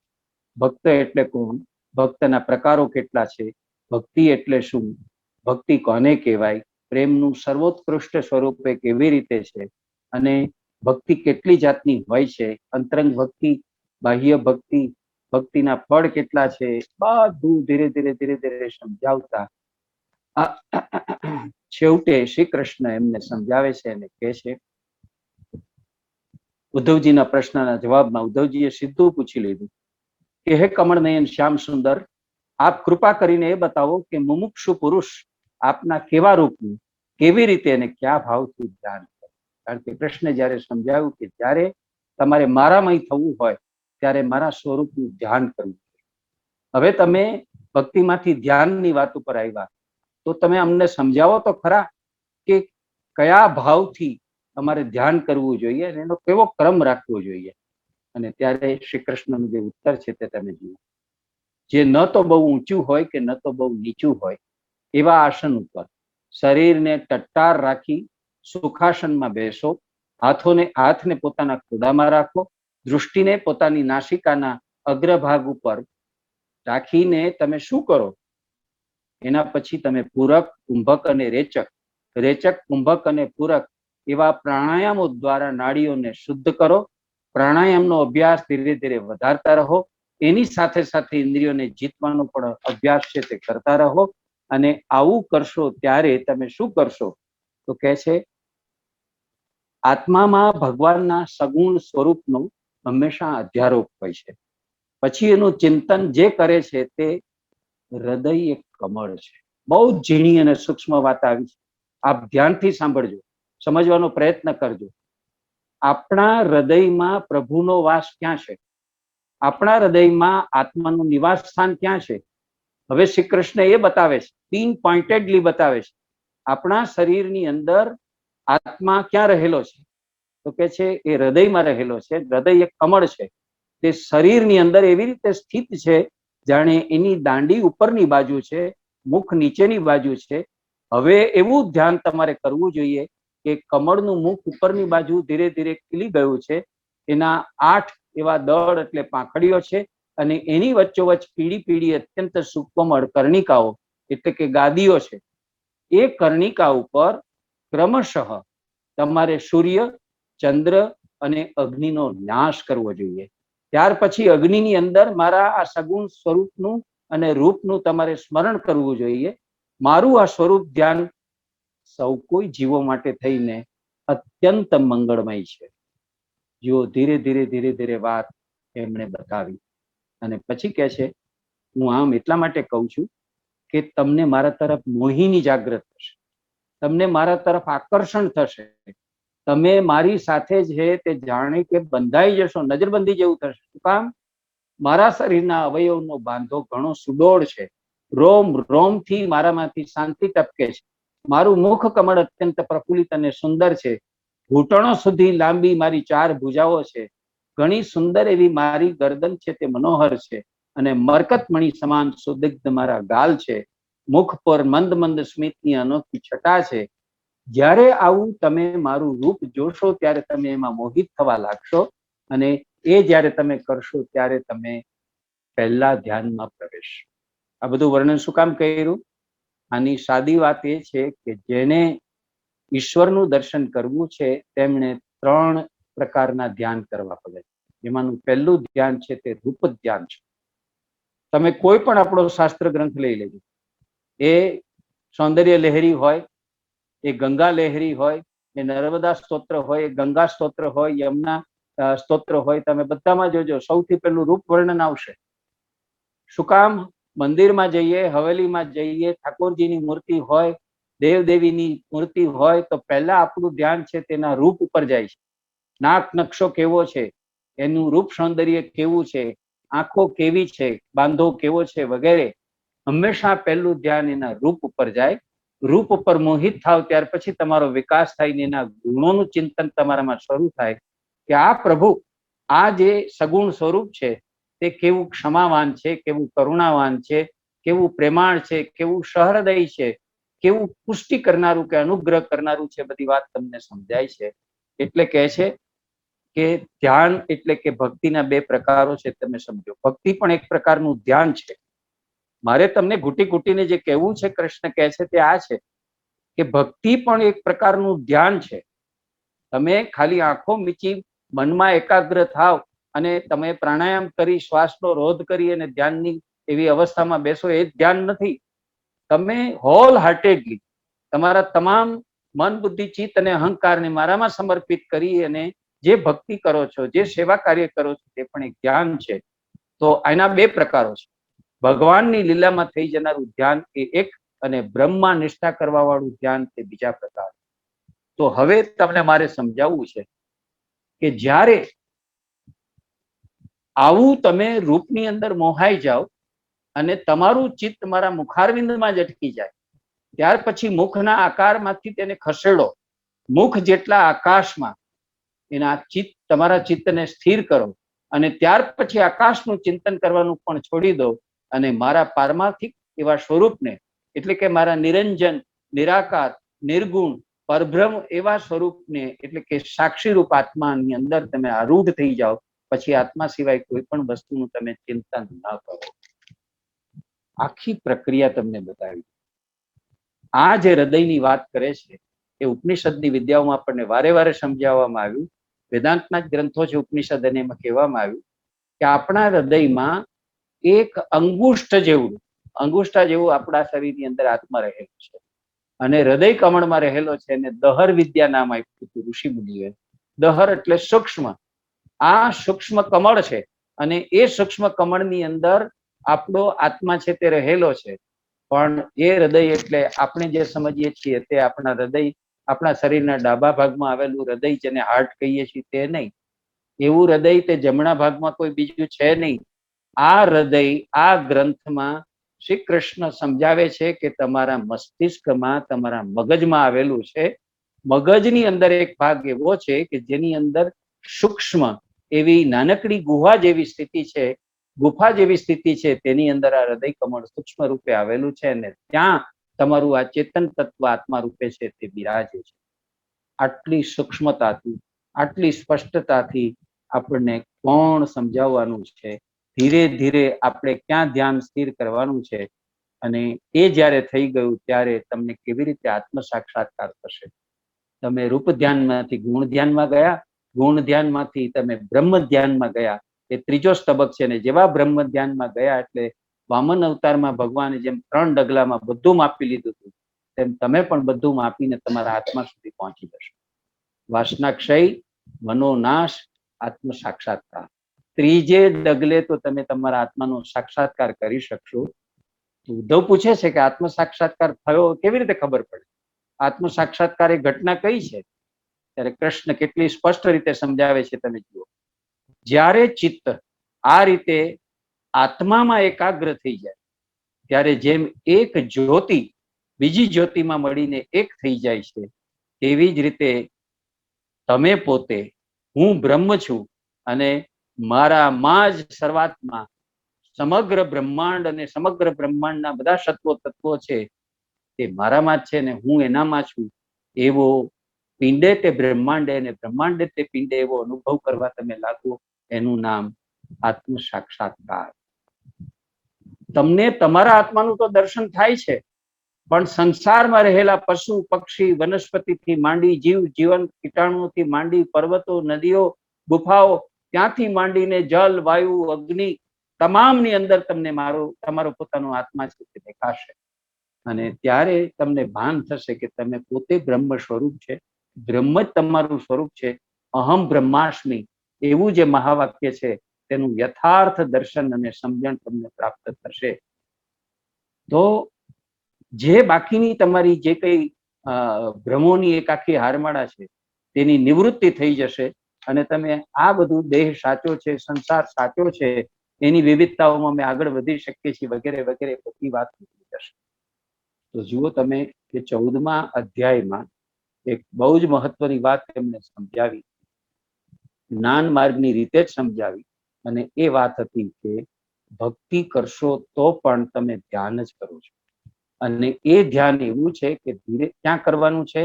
ભક્ત એટલે કોણ, ભક્તના પ્રકારો કેટલા છે, ભક્તિ એટલે શું, ભક્તિ કોને કહેવાય, પ્રેમનું સર્વોત્કૃષ્ટ સ્વરૂપ એ કેવી રીતે છે, અને ભક્તિ કેટલી જાતની હોય છે, અંતરંગ ભક્તિ, બાહ્ય ભક્તિ, ભક્તિના ફળ કેટલા છે, બધું ધીરે ધીરે ધીરે ધીરે સમજાવતા છેવટે શ્રી કૃષ્ણ એમને સમજાવે છે અને કહે છે, ઉદ્ધવજીના પ્રશ્નના જવાબમાં ઉદ્ધવજીએ સીધું પૂછી લીધું કે હે કમળનયન શ્યામ સુંદર, આપ કૃપા કરીને એ બતાવો કે મુમુક્ષુ પુરુષ આપના કેવા રૂપનું, કેવી રીતે અને કયા ભાવથી ધ્યાન કરે. કારણ કે કૃષ્ણે જયારે સમજાવ્યું કે જ્યારે તમારે મારામય થવું હોય ત્યારે મારા સ્વરૂપનું ધ્યાન કરવું. હવે તમે ભક્તિમાંથી ધ્યાનની વાત ઉપર આવ્યા તો તમે અમને સમજાવો તો ખરા કે કયા ભાવથી તમારે ધ્યાન કરવું જોઈએ અને એનો કેવો ક્રમ રાખવો જોઈએ. અને ત્યારે શ્રી કૃષ્ણનો જે ઉત્તર છે તે તમે જુઓ. જે ન તો બહુ ઊંચું હોય કે ન તો બહુ નીચું હોય એવા આસન ઉપર શરીરને ટટ્ટાર રાખી સુખાસનમાં બેસો, હાથને પોતાના ખોડામાં રાખો, દૃષ્ટિને પોતાની નાસિકાના અગ્રભાગ ઉપર રાખીને તમે શું કરો, એના પછી તમે પૂરક, કુંભક અને રેચક, કુંભક અને પૂરક એવા પ્રાણાયામો દ્વારા નાડીઓને શુદ્ધ કરો. પ્રાણાયામનો અભ્યાસ ધીરે ધીરે વધારતા રહો. એની સાથે સાથે ઇન્દ્રિયોને જીતવાનો પણ અભ્યાસ છે તે કરતા રહો. અને આવું કરશો ત્યારે તમે શું કરશો તો કહે છે, આત્મામાં ભગવાનના સગુણ સ્વરૂપનો હંમેશા અધ્યારોપ હોય છે. પછી એનું ચિંતન જે કરે છે તે હૃદય એક કમળ છે. બહુ જ ઝીણી અને સૂક્ષ્મ વાત આવી છે. આપ ધ્યાનથી સાંભળજો, સમજવાનો પ્રયત્ન કરજો. આપણા હૃદયમાં પ્રભુનો વાસ ક્યાં છે? આપણા હૃદયમાં આત્માનું નિવાસ સ્થાન ક્યાં છે? હવે શ્રી કૃષ્ણ એ બતાવે છે, પિન પોઇન્ટેડલી બતાવે છે. આપણા શરીરની અંદર આત્મા ક્યાં રહેલો છે તો કે છે એ હૃદયમાં રહેલો છે. હૃદય એક કમળ છે. તે શરીરની અંદર એવી રીતે સ્થિત છે જાણે એની દાંડી ઉપરની બાજુ છે, મુખ નીચેની બાજુ છે. હવે એવું ધ્યાન તમારે કરવું જોઈએ કે કમળનું મુખ ઉપરની બાજુ ધીરે ધીરે ખીલી ગયું છે. એના 8 એવા દળ એટલે પાંખડીઓ છે અને એની વચ્ચોવચ્ચ પીળી પીળી અત્યંત સુકોમળ કર્ણિકાઓ એટલે કે ગાદીઓ છે. એ કર્ણિકા ઉપર ક્રમશઃ તમારે સૂર્ય, ચંદ્ર અને અગ્નિનો નાશ કરવો જોઈએ. ત્યાર પછી અગ્નિની અંદર મારા આ સગુણ સ્વરૂપનું અને રૂપનું તમારે સ્મરણ કરવું જોઈએ. મારું આ સ્વરૂપ ધ્યાન સૌ કોઈ જીવો માટે થઈને અત્યંત મંગળમય છે. જીવો ધીરે ધીરે ધીરે ધીરે વાત એમણે બતાવી અને પછી કહે છે, હું આમ એટલા માટે કહું છું કે તમને મારા તરફ મોહિની જાગૃત થશે, તમને મારા તરફ આકર્ષણ થશે. તમે મારી સાથે છે તે જાણે કે બંધાઈ જશો, નજરબંધી જેવું થશે. શું કામ? મારા શરીરના અવયવનો બાંધો ઘણો સુડોળ છે. રોમ રોમથી મારામાંથી શાંતિ ટપકે છે. મારું મુખ કમળ અત્યંત પ્રફુલ્લિત અને સુંદર છે. ઘૂંટણો સુધી લાંબી મારી 4 ભુજાઓ છે. ઘણી સુંદર એવી મારી ગરદન છે તે મનોહર છે અને મરકતમણી સમાન સુદિગ્ધ મારા ગાલ છે. મુખ પર મંદ મંદ સ્મિતની અનોખી છટા છે. જ્યારે આવું તમે મારું રૂપ જોશો ત્યારે તમે એમાં મોહિત થવા લાગશો અને એ જ્યારે તમે કરશો ત્યારે તમે પહેલા ધ્યાનમાં પ્રવેશશો. આ બધું વર્ણન શું કામ કર્યું? આની સાદી વાત એ છે કે જેને ઈશ્વરનું દર્શન કરવું છે તેમણે 3 પ્રકારના ધ્યાન કરવા પડે. એમાંનું પહેલું ધ્યાન છે તે રૂપ ધ્યાન છે. તમે કોઈ પણ આપણો શાસ્ત્ર ગ્રંથ લઈ લેજો, એ સૌંદર્ય લહેરી હોય, એ ગંગા લહેરી હોય, એ નર્મદા સ્તોત્ર હોય, એ ગંગા સ્તોત્ર હોય, યમુના સ્તોત્ર હોય, તમે બધામાં જોજો સૌથી પહેલું રૂપ વર્ણન આવશે. શું કામ? મંદિરમાં જઈએ, હવેલીમાં જઈએ, ઠાકોરજીની મૂર્તિ હોય, દેવદેવીની મૂર્તિ હોય તો પહેલા આપણું ધ્યાન છે તેના રૂપ ઉપર જાય છે. નાક નકશો કેવો છે, એનું રૂપ સૌંદર્ય કેવું છે, આંખો કેવી છે, બાંધો કેવો છે વગેરે. હંમેશા પહેલું ધ્યાન એના રૂપ ઉપર જાય. રૂપ ઉપર મોહિત થાવ ત્યાર પછી તમારો વિકાસ થાય, એના ગુણોનું ચિંતન તમારામાં શરૂ થાય કે આ પ્રભુ, આ જે સગુણ સ્વરૂપ છે તે કેવું ક્ષમાવાન છે, કેવું કરુણાવાન છે, કેવું પ્રેમાળ છે, કેવું સહૃદય છે, કેવું પુષ્ટિ કરનારું કે અનુગ્રહ કરનારું છે. બધી વાત તમને સમજાય છે. એટલે કહે છે કે ધ્યાન એટલે કે ભક્તિના 2 પ્રકારો છે, તમે સમજો. ભક્તિ પણ એક પ્રકારનું ધ્યાન છે. મારે તમને ઘૂંટી ઘૂંટીને જે કહેવું છે, કૃષ્ણ કહે છે તે આ છે કે ભક્તિ પણ એક પ્રકારનું ધ્યાન છે. તમે ખાલી આંખો મીચી મનમાં એકાગ્ર થાવ અને તમે પ્રાણાયામ કરી શ્વાસનો રોધ કરી અને ધ્યાનની એવી અવસ્થામાં બેસો, એ ધ્યાન નથી. તમે હોલ હાર્ટેડલી તમારા તમામ મન, બુદ્ધિ, ચિત્ત અને અહંકારને મારામાં સમર્પિત કરી અને જે ભક્તિ કરો છો, જે સેવા કાર્ય કરો છો, તે પણ એક ધ્યાન છે. તો એના બે પ્રકારો છે. ભગવાનની લીલામાં થઈ જનારું ધ્યાન એ એક, અને બ્રહ્મમાં નિષ્ઠા કરવા વાળું ધ્યાન તે બીજા પ્રકાર. તો હવે તમને મારે સમજાવવું છે કે જ્યારે આવું તમે રૂપની અંદર મોહાઈ જાઓ અને તમારું ચિત્ત મારા મુખારવિંદમાં જ અટકી જાય, ત્યાર પછી મુખના આકારમાંથી તેને ખસેડો, મુખ જેટલા આકાશમાં એના ચિત્ત, તમારા ચિત્તને સ્થિર કરો અને ત્યાર પછી આકાશનું ચિંતન કરવાનું પણ છોડી દો અને મારા પારમાર્થિક એવા સ્વરૂપને, એટલે કે મારા નિરંજન, નિરાકાર, નિર્ગુણ, પરબ્રહ્મ એવા સ્વરૂપને, એટલે કે સાક્ષી રૂપ આત્માની અંદર તમે આરૂઢ થઈ જાઓ. પછી આત્મા સિવાય કોઈ પણ વસ્તુનું તમે ચિંતન ન કરો. આખી પ્રક્રિયા તમને બતાવી. આ જે હૃદયની વાત કરે છે એ ઉપનિષદની વિદ્યાઓમાં આપણને વારે વારે સમજાવવામાં આવ્યું. વેદાંતના જ ગ્રંથો છે ઉપનિષદ, અને એમાં કહેવામાં આવ્યું કે આપણા હૃદયમાં એક અંગુષ્ઠ જેવું આપણા શરીરની અંદર આત્મા રહેલો છે, અને હૃદય કમળમાં રહેલો છે. અને દહર વિદ્યા નામ આપ્યું હતું ઋષિ મુનિએ. દહર એટલે સૂક્ષ્મ. આ સૂક્ષ્મ કમળ છે, અને એ સૂક્ષ્મ કમળની અંદર આપણો આત્મા છે તે રહેલો છે. પણ એ હૃદય એટલે આપણે જે સમજીએ છીએ તે આપણા હૃદય, આપણા શરીરના ડાબા ભાગમાં આવેલું હૃદય, જેને હાર્ટ કહીએ છીએ, તે નહીં. એવું હૃદય તે જમણા ભાગમાં કોઈ બીજું છે નહીં. આ હૃદય, આ ગ્રંથમાં શ્રી કૃષ્ણ સમજાવે છે કે તમારા મસ્તિષ્કમાં, તમારા મગજમાં આવેલું છે. મગજની અંદર એક ભાગ એવો છે કે જેની અંદર સૂક્ષ્મ એવી નાનકડી ગુહા જેવી સ્થિતિ છે, ગુફા જેવી સ્થિતિ છે. તેની અંદર આ હૃદય કમળ સૂક્ષ્મ રૂપે આવેલું છે, અને ત્યાં તમારું આ ચેતન તત્વ આત્મા રૂપે છે તે બિરાજે છે. આટલી સૂક્ષ્મતાથી, આટલી સ્પષ્ટતાથી આપણને કોણ સમજાવવાનું છે? ધીરે ધીરે આપણે ક્યાં ધ્યાન સ્થિર કરવાનું છે, અને એ જ્યારે થઈ ગયું ત્યારે તમને કેવી રીતે આત્મ સાક્ષાત્કાર થશે. તમે રૂપ ધ્યાનમાંથી ગુણ ધ્યાનમાં ગયા, ગુણ ધ્યાનમાંથી તમે બ્રહ્મ ધ્યાનમાં ગયા. એ ત્રીજો સ્તબક છે. ને જેવા બ્રહ્મ ધ્યાનમાં ગયા એટલે વામન અવતારમાં ભગવાને જેમ 3 ડગલામાં બધું માપી લીધું હતું, તેમ તમે પણ બધું માપીને તમારા આત્મા સુધી પહોંચી જશો. વાસના ક્ષય, મનોનાશ, આત્મ સાક્ષાત્કાર. ત્રીજે ડગલે તો તમે તમારા આત્માનો સાક્ષાત્કાર કરી શકશો. ઉદ્ધવ પૂછે છે કે આત્મ સાક્ષાત્કાર થયો કેવી રીતે ખબર પડે? આત્મ સાક્ષાત્કાર એ ઘટના કઈ છે? ત્યારે કૃષ્ણ કેટલી સ્પષ્ટ રીતે સમજાવે છે, તમે જુઓ. જ્યારે ચિત્ત આ રીતે આત્મામાં એકાગ્ર થઈ જાય, ત્યારે જેમ એક જ્યોતિ બીજી જ્યોતિમાં મળીને એક થઈ જાય છે, તેવી જ રીતે તમે પોતે, હું બ્રહ્મ છું, અને મારામાં જ શરૂઆતમાં સમગ્ર બ્રહ્માંડ અને સમગ્ર બ્રહ્માંડના બધા તત્વો છે તે મારામાં જ છે, ને હું એનામાં છું. એવો પિંડે તે બ્રહ્માંડે અને બ્રહ્માંડે તે પિંડે એવો અનુભવ કરવા તમે લાગો, એનું નામ આત્મ સાક્ષાત્કાર. તમને તમારા આત્માનું તો દર્શન થાય છે, પણ સંસારમાં રહેલા પશુ, પક્ષી, વનસ્પતિથી માંડી, જીવ જીવન કીટાણુઓથી માંડી, પર્વતો, નદીઓ, ગુફાઓ, ત્યાંથી માંડીને જલ, વાયુ, અગ્નિ, તમામની અંદર તમને તમારો પોતાનો આત્મા છે તે દેખાશે. અને ત્યારે તમને ભાન થશે કે તમે પોતે બ્રહ્મ સ્વરૂપ છે, બ્રહ્મ જ તમારું સ્વરૂપ છે. અહમ બ્રહ્માસ્મિ એવું જે મહાવાક્ય છે તેનું યથાર્થ દર્શન અને સમજણ તમને પ્રાપ્ત થશે. તો જે બાકીની તમારી જે કઈ ભ્રમોની એક આખી હારમાળા છે તેની નિવૃત્તિ થઈ જશે, અને તમે આ બધું દેહ સાચો છે, સંસાર સાચો છે, એની વિવિધતાઓમાં અમે આગળ વધી શકીએ છીએ વગેરે વગેરે બધી વાત નીકળી જશે. તો જુઓ તમે કે 14મા અધ્યાયમાં એક બહુ જ મહત્વની વાત એમને સમજાવી, જ્ઞાન માર્ગની રીતે જ સમજાવી, અને એ વાત હતી કે ભક્તિ કરશો તો પણ તમે ધ્યાન જ કરો છો. અને એ ધ્યાન એવું છે કે ધીરે ક્યાં કરવાનું છે,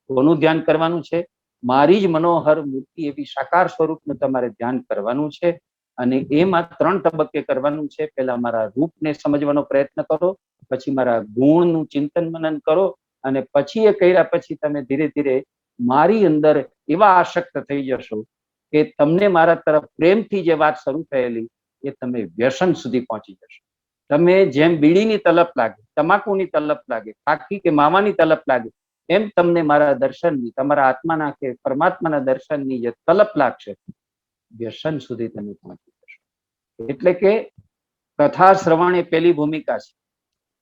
કોનું ધ્યાન કરવાનું છે? મારી જ મનોહર મૂર્તિ એવી સાકાર સ્વરૂપનું તમારે ધ્યાન કરવાનું છે. અને એમાં 3 તબક્કે કરવાનું છે. પહેલા મારા રૂપને સમજવાનો પ્રયત્ન કરો, પછી મારા ગુણનું ચિંતન મનન કરો, અને પછી એ કર્યા પછી તમે ધીરે ધીરે મારી અંદર એવા આસક્ત થઈ જશો કે તમને મારા તરફ પ્રેમથી જે વાત શરૂ થયેલી એ તમે વ્યસન સુધી પહોંચી જશો. તમે જેમ બીડીની તલપ લાગે, તમાકુની તલપ લાગે, ખાખી કે માવાની તલપ લાગે, એમ તમને મારા દર્શનની, તમારા આત્માના કે પરમાત્માના દર્શનની જે તલપ લાગશે, વ્યસન સુધી તમે પહોંચી જશો. એટલે કે કથા શ્રવણ એ પહેલી ભૂમિકા છે.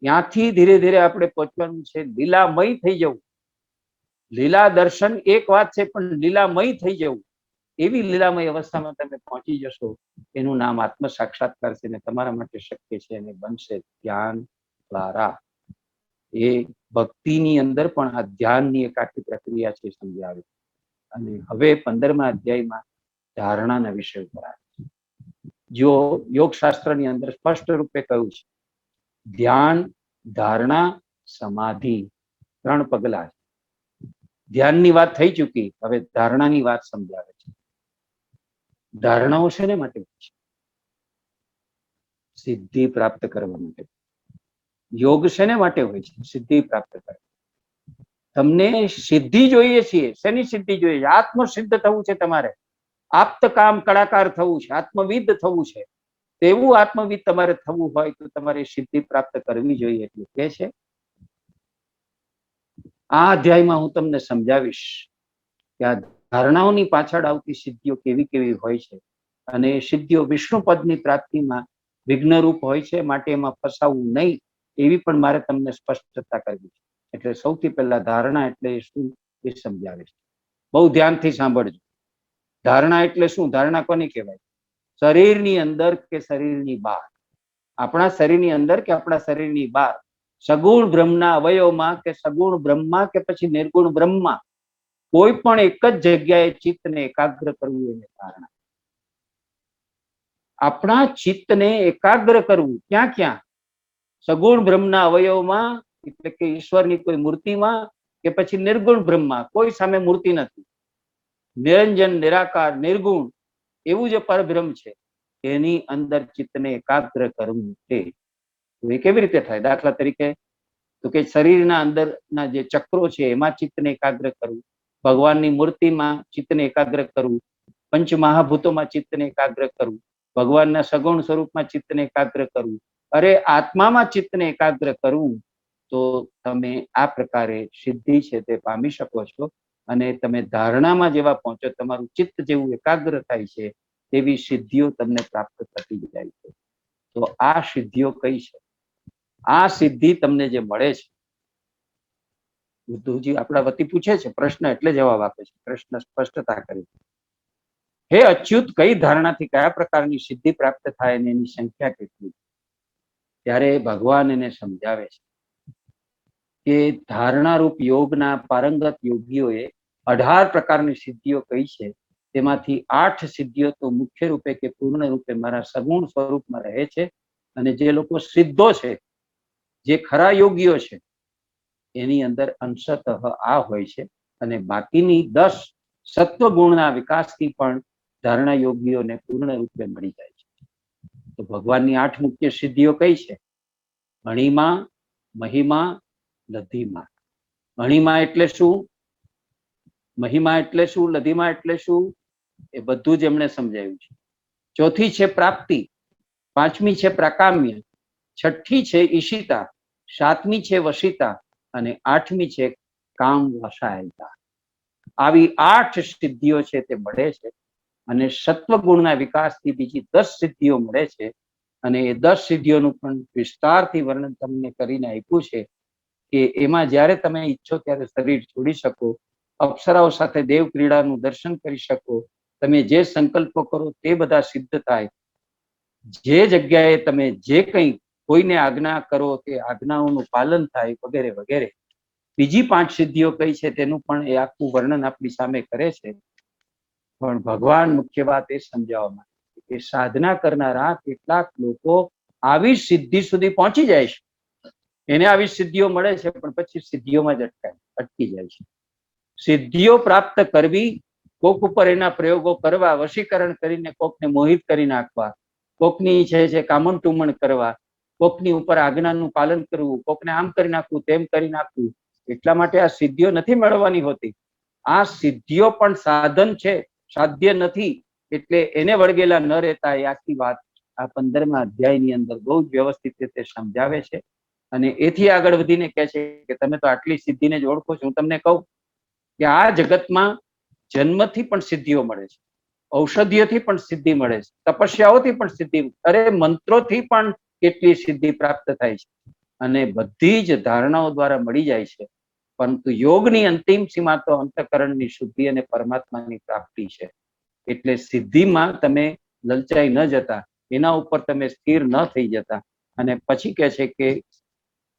ત્યાંથી ધીરે ધીરે આપણે પહોંચવાનું છે લીલામય થઈ જવું. લીલા દર્શન એક વાત છે, પણ લીલામય થઈ જવું, એવી લીલામય અવસ્થામાં તમે પહોંચી જશો. એનું નામ આત્મ સાક્ષાત્કાર છે ને તમારા માટે શક્ય છે અને બનશે ધ્યાન દ્વારા. એ ભક્તિની અંદર પણ આ ધ્યાનની એક આખી પ્રક્રિયા છે સમજાવે. અને હવે 15મા અધ્યાયમાં ધારણાના વિષય ઉપર આવે છે. જો યોગશાસ્ત્રની અંદર સ્પષ્ટ રૂપે કહ્યું છે, ધ્યાન, ધારણા, સમાધિ 3 પગલા છે. ધ્યાનની વાત થઈ ચૂકી, હવે ધારણાની વાત સમજાવે છે. ધારણાઓ શેને માટે છે? સિદ્ધિ પ્રાપ્ત કરવા માટે. યોગ શેને માટે હોય છે? સિદ્ધિ પ્રાપ્ત કરવા. તમને સિદ્ધિ જોઈએ છીએ. શેની સિદ્ધિ જોઈએ છે? આત્મસિદ્ધ થવું છે તમારે. આપ્ત કામ કળાકાર થવું છે, આત્મવિદ થવું છે. તેવું આત્મવિદ તમારે થવું હોય તો તમારે સિદ્ધિ પ્રાપ્ત કરવી જોઈએ. એટલે કે છે આ અધ્યાયમાં હું તમને સમજાવીશ કે આ ધારણાઓની પાછળ આવતી સિદ્ધિઓ કેવી કેવી હોય છે. અને સિદ્ધિઓ વિષ્ણુ પદની પ્રાપ્તિમાં વિઘ્નરૂપ હોય છે, માટે એમાં ફસાવવું નહીં, એવી પણ મારે તમને સ્પષ્ટતા કરવી છે. એટલે સૌથી પહેલા ધારણા એટલે શું એ સમજાવે છે. બહુ ધ્યાનથી સાંભળજો. ધારણા એટલે શું? ધારણા કોને કહેવાય? શરીરની અંદર કે શરીરની બહાર, આપણા શરીરની અંદર કે આપણા શરીરની બહાર, સગુણ બ્રહ્મના અવયવમાં કે સગુણ બ્રહ્મા કે પછી નિર્ગુણ બ્રહ્મમાં કોઈ પણ એક જ જગ્યાએ ચિત્તને એકાગ્ર કરવું એને ધારણા. આપણા ચિત્તને એકાગ્ર કરવું ક્યાં ક્યાં? સગુણ બ્રહ્મના અવયવમાં, એટલે કે ઈશ્વરની કોઈ મૂર્તિમાં, કે પછી નિર્ગુણ બ્રહ્મમાં, કોઈ સામે મૂર્તિ નથી, નિરંજન, નિરાકાર, નિર્ગુણ એવું જે પરબ્રહ્મ છે એની અંદર ચિત્તને એકાગ્ર કરવું છે. એ કેવી રીતે થાય? દાખલા તરીકે તો કે શરીરના અંદરના જે ચક્રો છે એમાં ચિત્તને એકાગ્ર કરવું, ભગવાનની મૂર્તિમાં ચિત્તને એકાગ્ર કરવું, પંચ મહાભૂતોમાં ચિત્તને એકાગ્ર કરવું, ભગવાનના સગુણ સ્વરૂપમાં ચિત્તને એકાગ્ર કરવું. અરે આત્મામાં ચિત્તને એકાગ્ર કરવું, તો તમે આ પ્રકારે સિદ્ધિ છે તે પામી શકો છો. અને તમે ધારણામાં જેવા પહોંચો, તમારું ચિત્ત જેવું એકાગ્ર થાય છે, તેવી સિદ્ધિઓ તમને પ્રાપ્ત થતી જાય છે. તો આ સિદ્ધિઓ કઈ છે? આ સિદ્ધિ તમને જે મળે છે, ઉદ્ધવજી આપણા વતી પૂછે છે પ્રશ્ન, એટલે જવાબ આપે છે. પ્રશ્ન સ્પષ્ટતા કરે છે. હે અચ્યુત, કઈ ધારણાથી કયા પ્રકારની સિદ્ધિ પ્રાપ્ત થાય અને એની સંખ્યા કેટલી? ત્યારે ભગવાન એને સમજાવે છે કે ધારણારૂપ યોગના પારંગત યોગીઓએ 18 પ્રકારની સિદ્ધિઓ કહી છે. તેમાંથી 8 સિદ્ધિઓ તો મુખ્ય રૂપે કે પૂર્ણ રૂપે મારા સગુણ સ્વરૂપમાં રહે છે. અને જે લોકો સિદ્ધો છે, જે ખરા યોગીઓ છે, એની અંદર અંશતઃ આ હોય છે. અને બાકીની 10 સત્વગુણના વિકાસથી પણ ધારણા યોગીઓને પૂર્ણ રૂપે મળી જાય છે. તો ભગવાનની 8 મુખ્ય સિદ્ધિઓ કઈ છે? અણિમા, મહિમા, લધિમા. અણિમા એટલે શું? મહિમા એટલે શું? લધિમા એટલે શું? એ બધું જ એમણે સમજાવ્યું છે. ચોથી છે પ્રાપ્તિ, 5મી છે પ્રાકામ્ય, 6ઠ્ઠી છે ઈશિતા, 7મી છે વશિતા અને 8મી છે કામ વસાયતા. આવી 8 સિદ્ધિઓ છે તે મળે છે. અને સત્વગુણના વિકાસથી બીજી 10 સિદ્ધિઓ મળે છે. અને એ 10 સિદ્ધિઓનું પણ વિસ્તારથી વર્ણન તમને કરીને આપ્યું છે કે એમાં જ્યારે તમે ઈચ્છો ત્યારે શરીર છોડી શકો, અપ્સરાઓ સાથે દેવ ક્રીડાનું દર્શન કરી શકો, તમે જે સંકલ્પો કરો તે બધા સિદ્ધ થાય. જે જગ્યાએ તમે જે કંઈ કોઈને આજ્ઞા કરો તે આજ્ઞાઓનું પાલન થાય, વગેરે વગેરે. બીજી 5 સિદ્ધિઓ કઈ છે તેનું પણ એ આખું વર્ણન આપણી સામે કરે છે. પણ ભગવાન મુખ્ય વાત એ સમજાવવા માંગે છે કે સાધના કરનારા કેટલાક લોકો આવી સિદ્ધિ સુધી પહોંચી જાય છે, એને આવી સિદ્ધિઓ મળે છે, પણ પછી સિદ્ધિઓમાં જ અટકી જાય છે. સિદ્ધિઓ પ્રાપ્ત કરવી કોક ઉપર એના પ્રયોગો કરવા, વશીકરણ કરીને કોકને મોહિત કરી નાખવા, કોકની છે કામણ ટુમણ કરવા, કોકની ઉપર આજ્ઞાનું પાલન કરવું, કોકને આમ કરી નાખવું, તેમ કરી નાખવું. એટલા માટે આ સિદ્ધિઓ નથી મેળવવાની હોતી. આ સિદ્ધિઓ પણ સાધન છે, સાધ્ય નથી. એટલે એને વળગેલા ન રહેતા એ આખી વાત આ 15મા અધ્યાયની અંદર બહુ જ વ્યવસ્થિત રીતે સમજાવે છે. અને એથી આગળ વધીને કહે છે કે તમે તો આટલી સિદ્ધિને જ ઓળખો છો. હું તમને કહું કે આ જગતમાં જન્મથી પણ સિદ્ધિઓ મળે છે, ઔષધિઓથી પણ સિદ્ધિ મળે છે, તપસ્યાઓથી પણ સિદ્ધિ, અરે મંત્રોથી પણ કેટલી સિદ્ધિ પ્રાપ્ત થાય છે અને બધી જ ધારણાઓ દ્વારા મળી જાય છે. પરંતુ યોગની અંતિમ સીમા તો અંતઃકરણની શુદ્ધિ અને પરમાત્માની પ્રાપ્તિ છે. એટલે સિદ્ધિમાં તમે લલચાઈ ન જતા, એના ઉપર તમે સ્થિર ન થઈ જતા. અને પછી કહે છે કે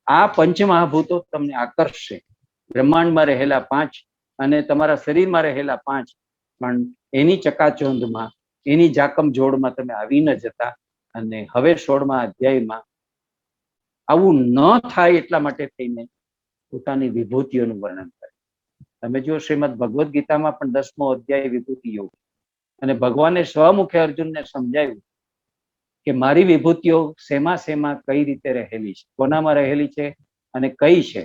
આ પંચમહાભૂતો તમને આકર્ષશે, બ્રહ્માંડમાં રહેલા 5 અને તમારા શરીરમાં રહેલા 5, પણ એની ચકાચોંધમાં, એની જાકમ જોડમાં તમે આવી ન જતા. અને હવે 16મા અધ્યાયમાં આવું ન થાય એટલા માટે થઈને પોતાની વિભૂતિઓનું વર્ણન કરે. તમે જો શ્રીમદ ભગવદ્ ગીતામાં પણ 10મો અધ્યાય વિભૂતિ યોગ, અને ભગવાને સ્વમુખે અર્જુનને સમજાવ્યું કે મારી વિભૂતિઓ શેમાં શેમાં કઈ રીતે રહેલી છે, કોનામાં રહેલી છે અને કઈ છે,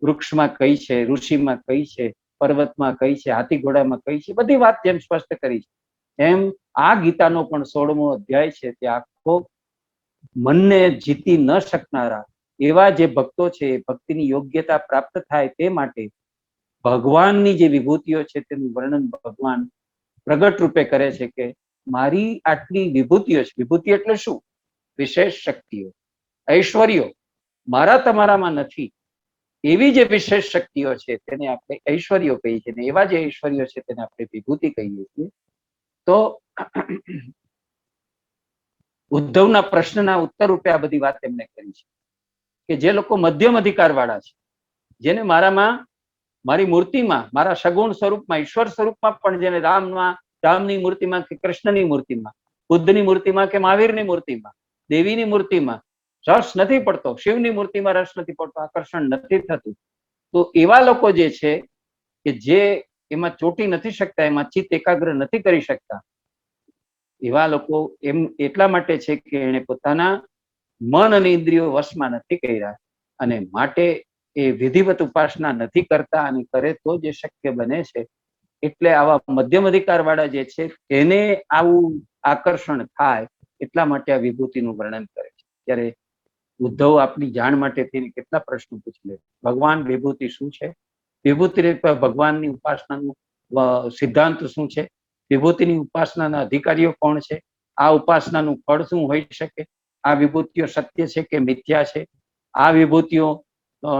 વૃક્ષમાં કઈ છે, ઋષિમાં કઈ છે, પર્વતમાં કઈ છે, હાથી ઘોડામાં કઈ છે, બધી વાત જેમ સ્પષ્ટ કરી છે, એમ આ ગીતાનો પણ 16મો અધ્યાય છે તે આખો મનને જીતી ન શકનારા એવા જે ભક્તો છે, ભક્તિની યોગ્યતા પ્રાપ્ત થાય તે માટે ભગવાનની જે વિભૂતિઓ છે તેનું વર્ણન ભગવાન પ્રગટ રૂપે કરે છે કે મારી આટલી વિભૂતિઓ છે. વિભૂતિ એટલે શું? વિશેષ શક્તિઓ, ઐશ્વર્યો મારા તમારામાં નથી. એવી જે વિશેષ શક્તિઓ છે તેને આપણે ઐશ્વર્યો કહીએ છીએ, અને એવા જે ઐશ્વર્યો છે તેને આપણે વિભૂતિ કહીએ છીએ. તો ઉદ્ધવના પ્રશ્નના ઉત્તર રૂપે આ બધી વાત એમને કરી છે કે જે લોકો મધ્યમ અધિકાર વાળા છે, જેને મારી મૂર્તિમાં, મારા સગુણ સ્વરૂપમાં, ઈશ્વર સ્વરૂપમાં પણ, જેને રામની મૂર્તિમાં કે કૃષ્ણની મૂર્તિમાં, બુદ્ધની મૂર્તિમાં કે મહાવીરની મૂર્તિમાં, દેવીની મૂર્તિમાં રસ નથી પડતો, શિવની મૂર્તિમાં રસ નથી પડતો, આકર્ષણ નથી થતું, તો એવા લોકો જે છે કે જે એમાં ચોટી નથી શકતા, એમાં ચિત્ત એકાગ્ર નથી કરી શકતા, એવા લોકો એમ એટલા માટે છે કે એને પોતાના મન અને ઇન્દ્રિયો વશમાં નથી કર્યા, અને માટે એ વિધિવત ઉપાસના નથી કરતા, અને કરે તો જે શક્ય બને છે. એટલે આવા મધ્યમ અધિકાર વાળા જે છે એને આવું આકર્ષણ થાય, એટલા માટે આ વિભૂતિનું વર્ણન કરે છે. ત્યારે ઉદ્ધવ આપની જાણ માટે તેને કેટલા પ્રશ્નો પૂછી લે. ભગવાન વિભૂતિ શું છે? વિભૂતિ ભગવાનની ઉપાસનાનું સિદ્ધાંત શું છે? વિભૂતિની ઉપાસનાના અધિકારીઓ કોણ છે? આ ઉપાસનાનું ફળ શું હોઈ શકે? આ વિભૂતિઓ સત્ય છે કે મિથ્યા છે? આ વિભૂતિઓ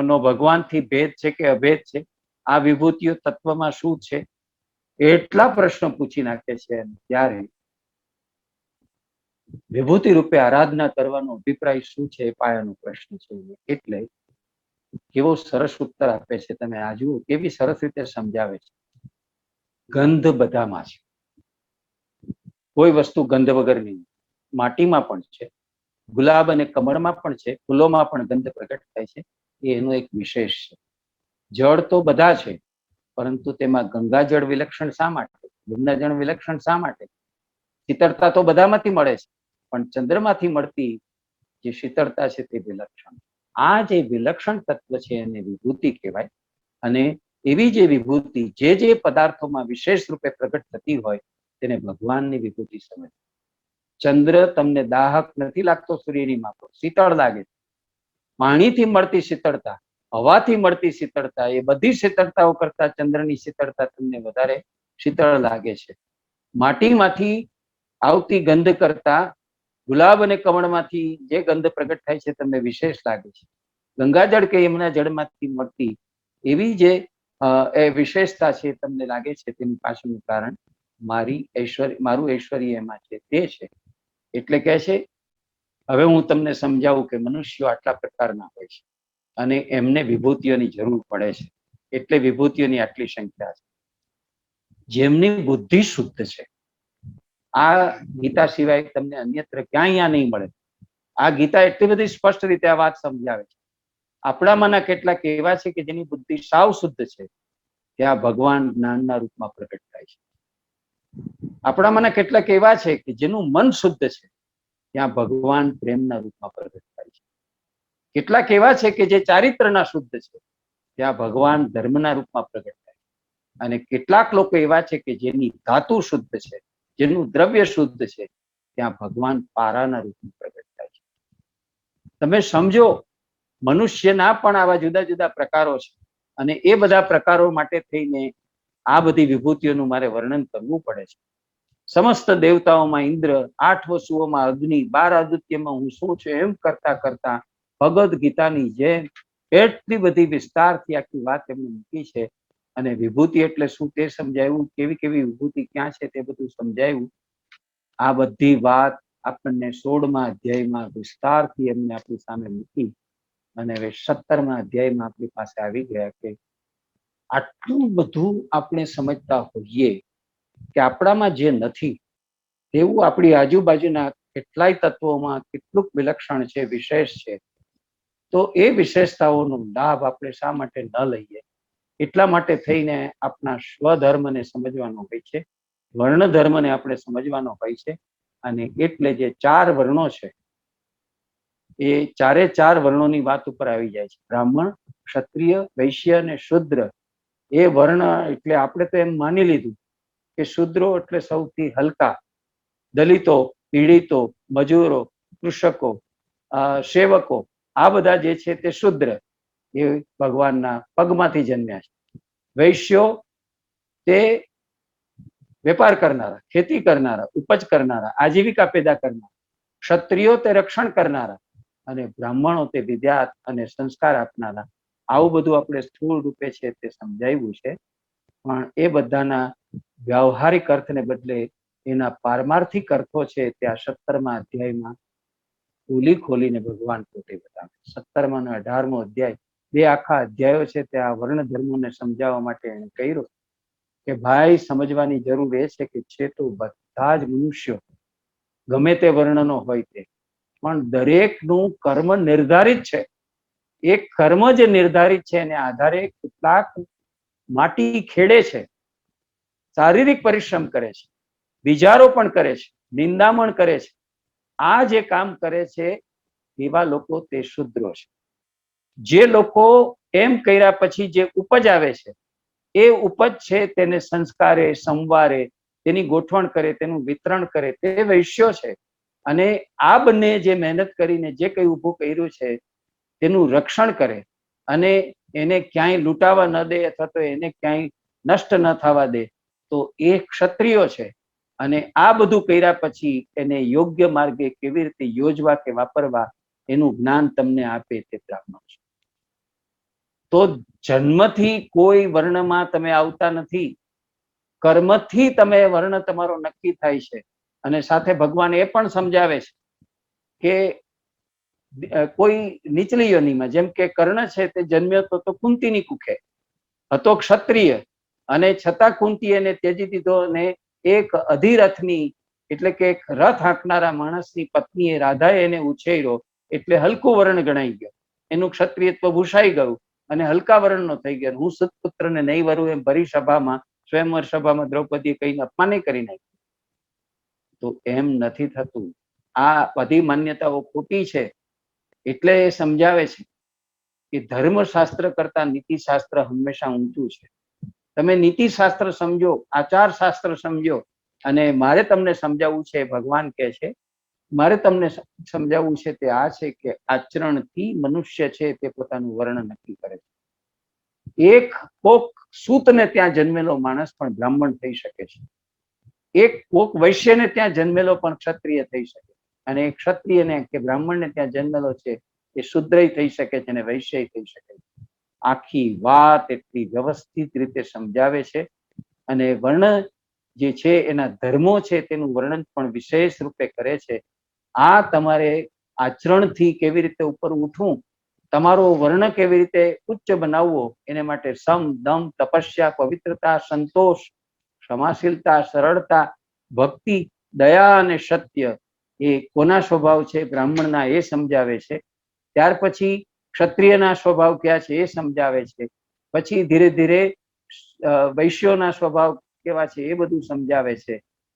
નો ભગવાનથી ભેદ છે કે અભેદ છે? આ વિભૂતિઓ તત્વમાં શું છે? એટલા પ્રશ્નો પૂછી નાખે છે. ત્યારે વિભૂતિ રૂપે આરાધના કરવાનો અભિપ્રાય શું છે એ પાયાનો પ્રશ્ન છે. એટલે કેવો સરસ ઉત્તર આપે છે. તમે આ જુઓ કેવી સરસ રીતે સમજાવે છે. ગંધ બધામાં છે, કોઈ વસ્તુ ગંધ વગરની. માટીમાં પણ છે, ગુલાબ અને કમળમાં પણ છે, ફૂલોમાં પણ ગંધ પ્રગટ થાય છે. એ એનો એક વિશેષ છે. જળ તો બધા છે, પરંતુ તેમાં ગંગાજળ વિલક્ષણ શા માટે? ગંગાજળ વિલક્ષણ શા માટે? શીતળતા તો બધામાંથી મળે છે, પણ ચંદ્રમાંથી મળતી જે શીતળતા છે તે વિલક્ષણ. આ જે વિલક્ષણ તત્વ છે એને વિભૂતિ કહેવાય. અને એવી જે વિભૂતિ જે પદાર્થોમાં વિશેષ રૂપે પ્રગટ થતી હોય તેને ભગવાનની વિભૂતિ સમજ. ચંદ્ર તમને દાહક નથી લાગતો, સૂર્યની માફક શીતળ લાગે છે. પાણીથી મળતી શીતળતા, હવાથી મળતી શીતળતા, એ બધી શીતળતાઓ કરતા ચંદ્રની શીતળતા તમને વધારે શીતળ લાગે છે. માટીમાંથી આવતી ગંધ કરતા ગુલાબ અને કમળમાંથી જે ગંધ પ્રગટ થાય છે તમને વિશેષ લાગે છે. ગંગાજળ કે યમુના જળમાંથી મળતી એવી જે એ વિશેષતા છે તમને લાગે છે, તેની પાછળનું કારણ મારું ઐશ્વર્ય એમાં છે તે છે. એટલે કહે છે હવે હું તમને સમજાવું કે મનુષ્યો આટલા પ્રકારના હોય છે અને એમને વિભૂતિઓની જરૂર પડે છે. એટલે વિભૂતિઓની આટલી સંખ્યા છે. જેમની બુદ્ધિ શુદ્ધ છે, આ ગીતા સિવાય તમને અન્યત્ર ક્યાંય નહીં મળે. આ ગીતા એટલી બધી સ્પષ્ટ રીતે આ વાત સમજાવે છે. આપણામાંના કેટલાક એવા છે કે જેની બુદ્ધિ સાવ શુદ્ધ છે, ત્યાં ભગવાન જ્ઞાનના રૂપમાં પ્રગટ થાય છે. આપણામાંના કેટલાક એવા છે કે જેનું મન શુદ્ધ છે, ત્યાં ભગવાન પ્રેમના રૂપમાં પ્રગટ થાય છે. કેટલાક એવા છે કે જે ચારિત્રના શુદ્ધ છે, ત્યાં ભગવાન ધર્મના રૂપમાં પ્રગટ થાય છે. અને કેટલાક લોકો એવા છે કે જેની ધાતુ શુદ્ધ છે, જેનું દ્રવ્ય શુદ્ધ છે, ત્યાં ભગવાન પારાના રૂપમાં પ્રગટ થાય છે. તમે સમજો, મનુષ્યના પણ આવા જુદા જુદા પ્રકારો છે, અને એ બધા પ્રકારો માટે થઈને આ બધી વિભૂતિઓનું મારે વર્ણન કરવું પડે છે. સમસ્ત દેવતાઓમાં ઇન્દ્ર, 8 વસુઓમાં અગ્નિ, 12 આદિત્યમાં હું શું છું એમ કરતા કરતા ભગવદ ગીતાની જેમ એટલી બધી વિસ્તારથી આખી વાત એમને મૂકી છે. અને વિભૂતિ એટલે શું તે સમજાવ્યું, કેવી કેવી વિભૂતિ ક્યાં છે તે બધું સમજાવ્યું. આ બધી વાત આપણને 16મા અધ્યાયમાં વિસ્તારથી એમને આપણી સામે મૂકી, અને હવે 17મા અધ્યાયમાં આપણી પાસે આવી ગયા કે આટલું બધું આપણે સમજતા હોઈએ કે આપણામાં જે નથી તેવું આપણી આજુબાજુના કેટલાય તત્વોમાં કેટલુંક વિલક્ષણ છે, વિશેષ છે. તો એ વિશેષતાઓનો લાભ આપણે શા માટે ન લઈએ? એટલા માટે થઈને આપણા સ્વધર્મને સમજવાનો હોય છે, વર્ણ ધર્મને આપણે સમજવાનો હોય છે. અને એટલે જે 4 વર્ણો છે એ ચારે 4 વર્ણોની વાત ઉપર આવી જાય છે. બ્રાહ્મણ, ક્ષત્રિય, વૈશ્ય અને શુદ્ર. એ વર્ણ એટલે આપણે તો એમ માની લીધું કે શુદ્રો એટલે સૌથી હલકા, દલિતો, પીડિતો, મજૂરો, કૃષકો, સેવકો, આ બધા જે છે તે શુદ્ર, એ ભગવાનના પગમાંથી જન્મ્યા છે. વૈશ્યો તે વેપાર કરનારા, ખેતી કરનારા, ઉપજ કરનારા, આજીવિકા પેદા કરનારા. ક્ષત્રિયો તે રક્ષણ કરનારા, અને બ્રાહ્મણો તે વિદ્યા અને સંસ્કાર આપનારા. આવું બધું આપણે સ્થૂળ રૂપે છે તે સમજાવ્યું છે. પણ એ બધાના વ્યવહારિક અર્થને બદલે એના પારમાર્થિક અર્થો છે તે આ 17મા અધ્યાયમાં ખોલીને ભગવાન પોતે બતાવે. 17મા અને 18મો અધ્યાય, 2 આખા અધ્યાયો છે તે આ વર્ણ ધર્મોને સમજાવવા માટે એને કહ્યું કે ભાઈ સમજવાની જરૂર એ છે કે છે તો બધા જ મનુષ્યો ગમે તે વર્ણનો હોય તે, પણ દરેકનું કર્મ નિર્ધારિત છે. એ કર્મ જે નિર્ધારિત છે એને આધારે કેટલાક માટી ખેડે છે, શારીરિક પરિશ્રમ કરે છે, બીજારોપણ કરે છે, નિંદામણ કરે છે. આ જે કામ કરે છે એવા લોકો તે શુદ્રો છે. જે લોકો એમ કર્યા પછી જે ઉપજ આવે છે એ ઉપજ છે તેને સંસ્કારે, સંવારે, તેની ગોઠવણ કરે, તેનું વિતરણ કરે, તે વૈશ્યો છે. અને આ બંને જે મહેનત કરીને જે કંઈ ઊભું કર્યું છે તેનું રક્ષણ કરે, અને એને ક્યાંય લૂંટાવા ન દે અથવા તો એને ક્યાંય નષ્ટ ન થવા દે, તો એ ક્ષત્રિયો છે. અને આ બધું કર્યા પછી એને યોગ્ય માર્ગે કેવી રીતે યોજવા કે વાપરવા એનું જ્ઞાન તમને આપે તે બ્રાહ્મણ છે. તો જન્મથી કોઈ વર્ણમાં તમે આવતા નથી, કર્મથી તમે વર્ણ તમારો નક્કી થાય છે. અને સાથે ભગવાન એ પણ સમજાવે છે કે કોઈ નીચલી યોનિમાં, જેમ કે કર્ણ છે તે જન્મ્યો તો કુંતીની કુખે હતો, ક્ષત્રિય, અને છતાં કુંતી એને ત્યજી દીધો, અને એક અધિરથની એટલે કે એક રથ હાંકનારા માણસની પત્નીએ રાધાએ એને ઉછેર્યો, એટલે હલકું વર્ણ ગણાઈ ગયો. એનું ક્ષત્રિયત્વ ભૂષાઈ ગયું અને હલકા વર્ણનો થઈ ગયો. હું સુતપુત્રને નહીં વરું એમ ભરી સભામાં, સ્વયંવર સભામાં દ્રૌપદીએ કહીને અપમાન કરી નાખ્યું. તો એમ નથી થતું. આ બધી માન્યતાઓ ખોટી છે. એટલે એ સમજાવે છે કે ધર્મશાસ્ત્ર કરતા નીતિશાસ્ત્ર હંમેશા ઊંચું છે. તમે નીતિશાસ્ત્ર સમજો, આચાર શાસ્ત્ર સમજો, અને મારે તમને સમજાવવું છે, ભગવાન કહે છે મારે તમને સમજાવવું છે તે આ છે કે આચરણથી મનુષ્ય છે તે પોતાનું વર્ણ નક્કી કરે છે. એક કોક સૂતને ત્યાં જન્મેલો માણસ પણ બ્રાહ્મણ થઈ શકે છે. એક કોક વૈશ્યને ત્યાં જન્મેલો પણ ક્ષત્રિય થઈ શકે, અને એક ક્ષત્રિયને કે બ્રાહ્મણને ત્યાં જન્મેલો છે એ શુદ્રય થઈ શકે છે અને વૈશ્ય થઈ શકે છે. આખી વાત એટલી વ્યવસ્થિત રીતે સમજાવે છે. અને વર્ણ જે છે એના ધર્મો છે તેનું વર્ણન પણ વિશેષ રૂપે કરે છે. આ તમારે આચરણથી કેવી રીતે ઉપર ઉઠવું, તમારો વર્ણ કેવી રીતે ઉચ્ચ બનાવવો, એને માટે સમ, દમ, તપસ્યા, પવિત્રતા, સંતોષ, ક્ષમાશીલતા, સરળતા, ભક્તિ, દયા અને સત્ય એ કોના સ્વભાવ છે? બ્રાહ્મણના, એ સમજાવે છે. ત્યાર પછી ક્ષત્રિયના સ્વભાવ ક્યાં છે એ સમજાવે છે. પછી ધીરે ધીરે વૈશ્યોના સ્વભાવ કેવા છે એ બધું સમજાવે છે,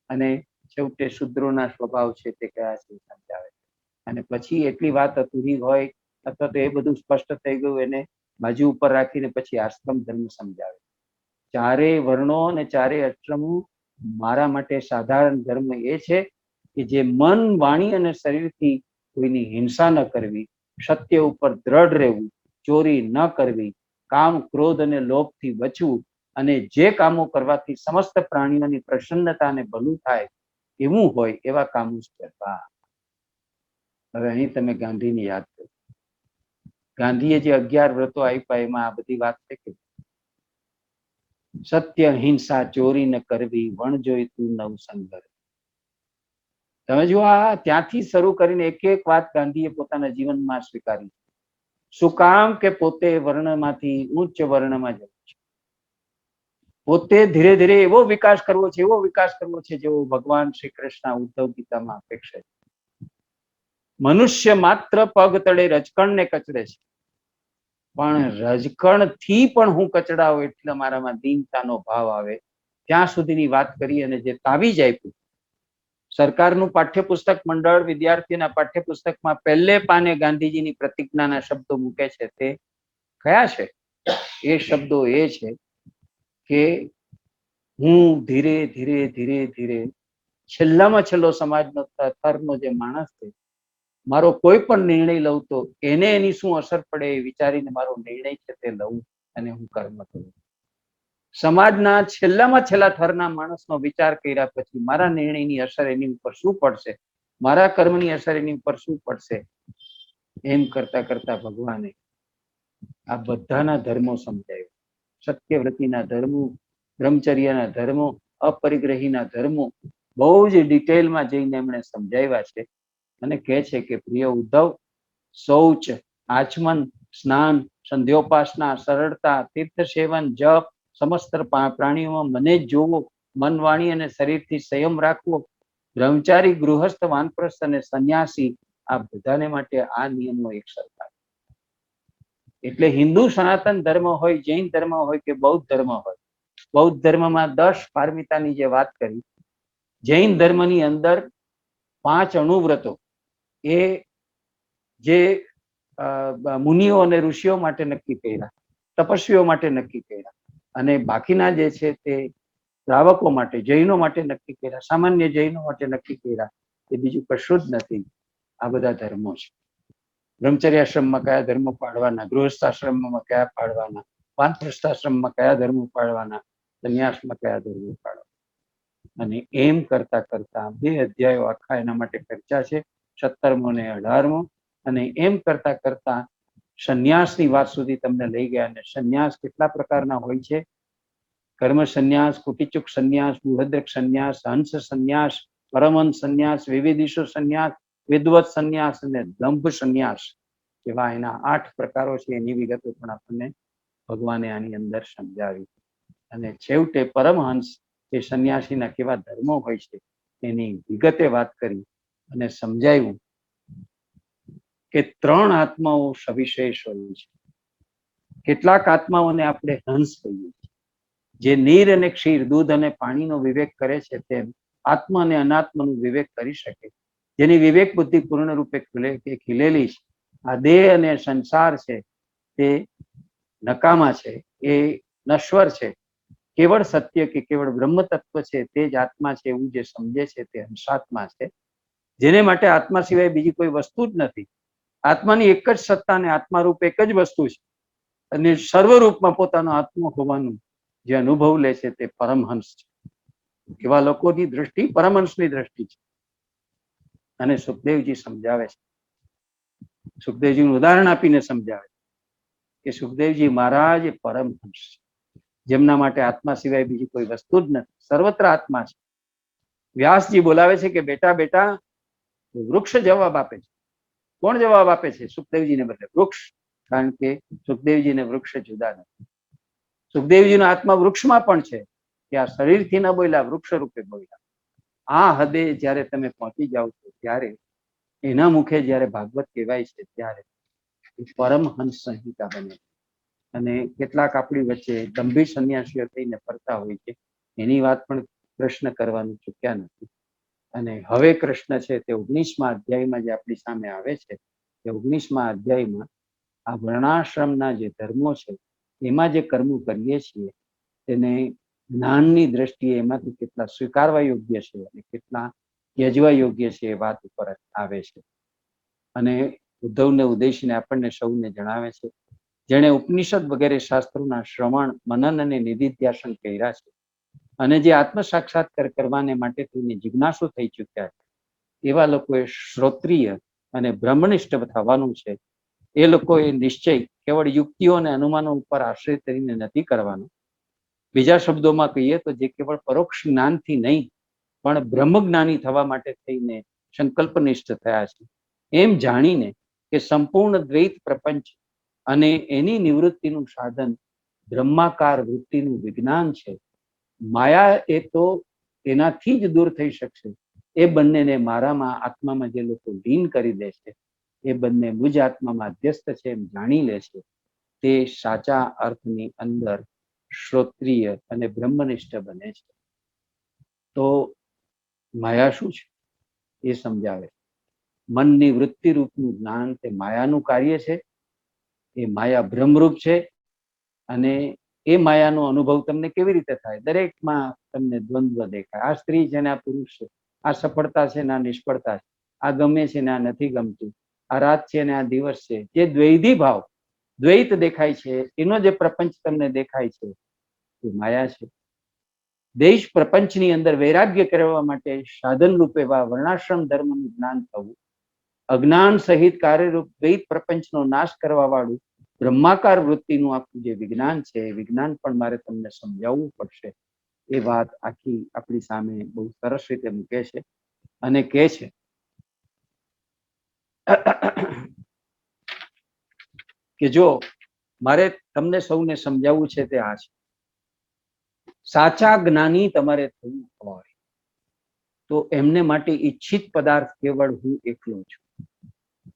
અને છેવટે શૂદ્રોના સ્વભાવ છે તે કયા છે એ સમજાવે છે. અને પછી એટલી વાત અધૂરી હોય અથવા તો એ બધું સ્પષ્ટ થઈ ગયું એને બાજુ ઉપર રાખીને પછી આશ્રમ ધર્મ સમજાવે. ચારે વર્ણો અને ચારે આશ્રમો મારા માટે સાધારણ ધર્મ એ છે કે જે મન, વાણી અને શરીરથી કોઈની હિંસા ન કરવી, સત્ય ઉપર દ્રઢ રહેવું, ચોરી ન કરવી, કામ, ક્રોધ અને લોભથી બચવું, અને જે કામો કરવાથી સમસ્ત પ્રાણીઓની પ્રસન્નતા અને ભલું થાય એવું હોય એવા કામો કરવા. હવે અહીં તમે ગાંધીને યાદ કરો. ગાંધીએ જે 11 વ્રતો આપ્યા એમાં આ બધી વાત છે કે સત્ય, હિંસા, ચોરી ન કરવી, વણ જોઈ તું નવ સંગર. તમે જુઓ, આ ત્યાંથી શરૂ કરીને એક એક વાત ગાંધીએ પોતાના જીવનમાં સ્વીકારી. શું કામ? કે પોતે વર્ણમાંથી ઉચ્ચ વર્ણમાં જવું છે, પોતે ધીરે ધીરે એવો વિકાસ કરવો છે, એવો વિકાસ કરવો છે જેવો ભગવાન શ્રી કૃષ્ણ ઉદ્ધવ ગીતામાં અપેક્ષા છે. મનુષ્ય માત્ર પગ તળે રજકણને કચડે છે, પણ રજકણ થી પણ હું કચડાવ એટલે મારામાં દીનતાનો ભાવ આવે ત્યાં સુધીની વાત કરી. અને જે તાવીજ આપ્યું, સરકારનું પાઠ્યપુસ્તક મંડળ વિદ્યાર્થીના પાઠ્યપુસ્તકમાં પહેલે પાને ગાંધીજીની પ્રતિજ્ઞાના શબ્દો મૂકે છે તે કયા છે? એ શબ્દો એ છે કે હું ધીરે ધીરે ધીરે ધીરે છેલ્લામાં છેલ્લો સમાજનો થરનો જે માણસ છે, મારો કોઈ પણ નિર્ણય લઉં તો એને એની શું અસર પડે એ વિચારીને મારો નિર્ણય છે તે લઉં અને હું કર્મ કરું. સમાજના છેલ્લામાં છેલ્લા થરના માણસનો વિચાર કર્યા પછી મારા નિર્ણયની અસર એની ઉપર શું પડશે, મારા કર્મની અસર એની ઉપર શું પડશે, એમ કરતા કરતા ભગવાને આ બધાના ધર્મો સમજાવ્યા. સત્યવ્રતિના ધર્મો, બ્રહ્મચર્યના ધર્મો, અપરિગ્રહીના ધર્મો બહુ જ ડિટેલમાં જઈને એમણે સમજાવ્યા છે. અને કહે છે કે પ્રિય ઉદ્ધવ, શૌચ, આચમન, સ્નાન, સંધ્યોપાસના, સરળતા, તીર્થ સેવન, જપ, સમસ્ત પ્રાણીઓમાં મને જ જોવો, મન, વાણી અને શરીરથી સંયમ રાખવો, બ્રહ્મચારી, ગૃહસ્થ, વાનપ્રસ્થ અને સંન્યાસી, આ બધાને માટે આ નિયમો એક સરખા. એટલે હિન્દુ સનાતન ધર્મ હોય, જૈન ધર્મ હોય કે બૌદ્ધ ધર્મ હોય, બૌદ્ધ ધર્મમાં 10 પારમિતાની જે વાત કરી, જૈન ધર્મની અંદર 5 અણુવ્રતો એ જે મુનિઓ અને ઋષિઓ માટે નક્કી કર્યા, તપસ્વીઓ માટે નક્કી કર્યા, અને બાકીના જે છે તે શ્રાવકો માટે, જૈનો માટે નક્કી કર્યા, સામાન્ય જૈનો માટે નક્કી કર્યા. એ બીજું કશું જ નથી. આ બધા ધર્મો છે. બ્રહ્મચર્યાશ્રમમાં કયા ધર્મો પાળવાના, ગૃહસ્થાશ્રમમાં કયા પાળવાના, વાનપ્રસ્થાશ્રમમાં કયા ધર્મો પાળવાના, સંન્યાસમાં કયા ધર્મો પાળવાના. અને એમ કરતા કરતા 2 અધ્યાયો આખા એના માટે ચર્ચા છે, 17મો અને 18મો. અને એમ કરતા કરતા સંન્યાસની વાત સુધી તમને લઈ ગયા. અને સંન્યાસ કેટલા પ્રકારના હોય છે? કર્મ સંન્યાસ, કુટિચુક સંન્યાસ, બૃહદ્રક સંન્યાસ, હંસ સંન્યાસ, પરમહંસ સંન્યાસ, વિવિધિશુ સંન્યાસ, વિદવત સંન્યાસ અને દંભ સંન્યાસ એવા એના 8 પ્રકારો છે. એની વિગતો પણ આપણને ભગવાને આની અંદર સમજાવી. અને છેવટે પરમહંસ એ સંન્યાસીના કેવા ધર્મો હોય છે એની વિગતે વાત કરી અને સમજાવ્યું કે 3 આત્માઓ સવિશેષ હોય છે. કેટલાક આત્માઓને આપણે હંસ કહીએ છીએ, જે નીર અને ક્ષીર, દૂધ અને પાણીનો વિવેક કરે છે, તેમ આત્મા અને અનાત્માનો વિવેક કરી શકે, જેની વિવેક બુદ્ધિ પૂર્ણ રૂપે ખીલેલી છે. આ દેહ અને સંસાર છે તે નકામા છે, એ નશ્વર છે. કેવળ સત્ય કે કેવળ બ્રહ્મ તત્વ છે તે જ આત્મા છે એવું જે સમજે છે તે હંસાત્મા છે, જેને માટે આત્મા સિવાય બીજી કોઈ વસ્તુ જ નથી. આત્માની એક જ સત્તા અને આત્મારૂપ એક જ વસ્તુ છે, અને સર્વરૂપમાં પોતાનો આત્મા હોવાનું જે અનુભવ લે છે તે પરમહંસ છે. એવા લોકોની દ્રષ્ટિ પરમહંસની દ્રષ્ટિ છે. અને સુખદેવજી સમજાવે છે, સુખદેવજીનું ઉદાહરણ આપીને સમજાવે કે સુખદેવજી મહારાજ એ પરમહંસ છે, જેમના માટે આત્મા સિવાય બીજી કોઈ વસ્તુ જ નથી, સર્વત્ર આત્મા છે. વ્યાસજી બોલાવે છે કે બેટા બેટા, વૃક્ષ જવાબ આપે છે. કોણ જવાબ આપે છે? સુખદેવજીને બદલે વૃક્ષ. કારણ કે સુખદેવજીને વૃક્ષ જુદા નથી. સુખદેવજીનો આત્મા વૃક્ષમાં પણ છે, કે આ શરીરથી ન બોલ્યા, વૃક્ષ રૂપે બોલ્યા. આ હદે જ્યારે તમે પહોંચી જાઓ છો ત્યારે એના મુખે જ્યારે ભાગવત કહેવાય છે ત્યારે પરમહંસ સંહિતા બને. અને કેટલાક આપણી વચ્ચે ગંભીર સંન્યાસીઓ થઈને ફરતા હોય છે, એની વાત પણ કૃષ્ણ કરવાનું ચૂક્યા નથી. અને હવે કૃષ્ણ છે તે 19મા અધ્યાયમાં જે આપણી સામે આવે છે, તે 19મા અધ્યાયમાં આ વર્ણાશ્રમના જે ધર્મો છે એમાં જે કર્મો કરીએ છીએ તેને જ્ઞાનની દ્રષ્ટિએ એમાંથી કેટલા સ્વીકારવા યોગ્ય છે અને કેટલા ત્યજવા યોગ્ય છે એ વાત ઉપર આવે છે. અને ઉદ્ધવને ઉદ્દેશીને આપણને સૌને જણાવે છે, જેણે ઉપનિષદ વગેરે શાસ્ત્રોના શ્રવણ, મનન અને નિધિધ્યાસન કર્યા છે અને જે આત્મ સાક્ષાત્કાર કરવાને માટે થઈને જિજ્ઞાસુ થઈ ચૂક્યા છે, એવા લોકોએ શ્રોત્રિય અને બ્રહ્મનિષ્ઠ થવાનું છે. એ લોકોએ નિશ્ચય કેવળ યુક્તિઓ અને અનુમાનો ઉપર આશ્રય કરીને નથી કરવાનો. બીજા શબ્દોમાં કહીએ તો જે કેવળ પરોક્ષ જ્ઞાનથી નહીં પણ બ્રહ્મજ્ઞાની થવા માટે થઈને સંકલ્પનિષ્ઠ થયા છે, એમ જાણીને કે સંપૂર્ણ દ્વૈત પ્રપંચ અને એની નિવૃત્તિનું સાધન બ્રહ્માકાર વૃત્તિનું વિજ્ઞાન છે. માયા એ તો એનાથી જ દૂર થઈ શકશે. એ બંનેને મારામાં આત્મામાં જે લોકો લીન કરી દે છે, એ બંને મુજ આત્મામાં અધ્યસ્ત છે એમ જાણી લે છે, તે સાચા અર્થની અંદર શ્રોત્રિય અને બ્રહ્મનિષ્ઠ બને છે. તો માયા શું છે એ સમજાવે. મનની વૃત્તિ રૂપનું જ્ઞાન તે માયાનું કાર્ય છે. એ માયા બ્રહ્મરૂપ છે અને એ માયાનો અનુભવ તમને કેવી રીતે થાય? દરેકમાં તમને દ્વંદ્વ દેખાય. આ સ્ત્રી છે ને આ પુરુષ છે, આ સફળતા છે ને આ નિષ્ફળતા છે, આ ગમે છે ને આ નથી ગમતું, આ રાત છે ને આ દિવસ છે. જે દ્વૈધી ભાવ, દ્વૈત દેખાય છે, એનો જે પ્રપંચ તમને દેખાય છે એ માયા છે. દેશ પ્રપંચની અંદર વૈરાગ્ય કરવા માટે સાધન રૂપે વર્ણાશ્રમ ધર્મનું જ્ઞાન થવું, અજ્ઞાન સહિત કાર્યરૂપ દ્વૈત પ્રપંચનો નાશ કરવા વાળું બ્રહ્માકાર વૃત્તિનું આખું જે વિજ્ઞાન છે, એ વિજ્ઞાન પણ મારે તમને સમજાવવું પડશે. એ વાત આખી આપણી સામે બહુ સરસ રીતે મૂકે છે અને કહે છે કે જો મારે તમને સૌને સમજાવવું છે તે આ છે, સાચા જ્ઞાની તમારે થવું હોય તો એમને માટે ઈચ્છિત પદાર્થ કેવળ હું એકલો છું.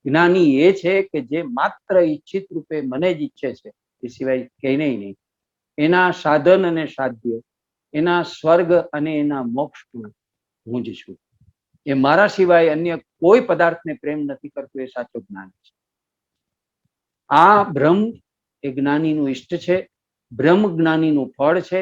જ્ઞાની એ છે કે જે માત્ર ઈચ્છિત રૂપે મને જ ઈચ્છે છે, એ સિવાય કઈને નહીં. એના સાધન અને સાધ્ય, એના સ્વર્ગ અને એના મોક્ષ પણ હું જ છું. એ મારા સિવાય અન્ય કોઈ પદાર્થને પ્રેમ નથી કરતું, એ સાચો જ્ઞાન છે. આ બ્રહ્મ એ જ્ઞાનીનું ઈષ્ટ છે, બ્રહ્મ જ્ઞાનીનું ફળ છે,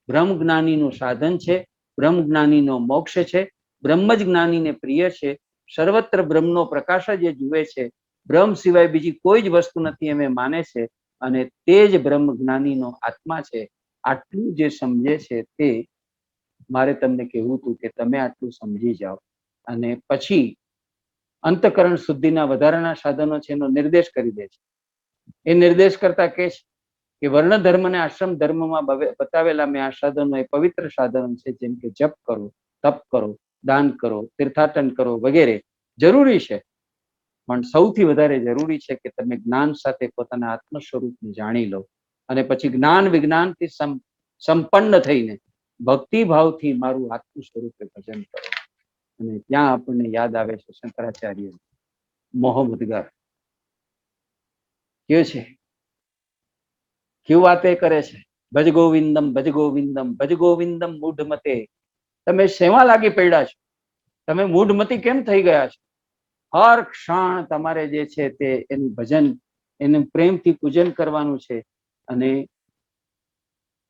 બ્રહ્મ જ્ઞાનીનું સાધન છે, બ્રહ્મ જ્ઞાનીનો મોક્ષ છે, બ્રહ્મ જ જ્ઞાનીને પ્રિય છે. સર્વત્ર બ્રહ્મનો પ્રકાશ જ જુએ છે, બ્રહ્મ સિવાય બીજી કોઈ જ વસ્તુ નથી એમ માને છે અને તે જ બ્રહ્મ જ્ઞાનીનો આત્મા છે. આટલું જે સમજે છે તે મારે તમને કહેવું હતું કે તમે આટલું સમજી જાઓ અને પછી અંતકરણ શુદ્ધિના વધારાના સાધનો છે એનો નિર્દેશ કરી દે છે. એ નિર્દેશ કરતા કહે છે કે વર્ણ ધર્મ અને આશ્રમ ધર્મમાં બતાવેલા મેં આ સાધનો એ પવિત્ર સાધનો છે, જેમ કે જપ કરો, તપ કરો, દાન કરો, તીર્થાટન કરો વગેરે જરૂરી છે. પણ સૌથી વધારે જરૂરી છે કે તમે જ્ઞાન સાથે પોતાના આત્મ સ્વરૂપને જાણી લો અને પછી જ્ઞાન વિજ્ઞાનથી સંપન્ન થઈને ભક્તિ ભાવથી મારું આત્મ સ્વરૂપે ભજન કરો. અને ત્યાં આપણને યાદ આવે છે શંકરાચાર્ય મોહમદગાર કે છે, કેવું વાતે કરે છે, ભજ ગોવિંદમ ભજ ગોવિંદમ ભજ ગોવિંદમ મૂઢમતે. તમે શેમાં લાગી પડ્યા છો? તમે મૂઢમતી કેમ થઈ ગયા છો? હર ક્ષણ તમારે જે છે તે એનું ભજન, એનું પ્રેમથી પૂજન કરવાનું છે. અને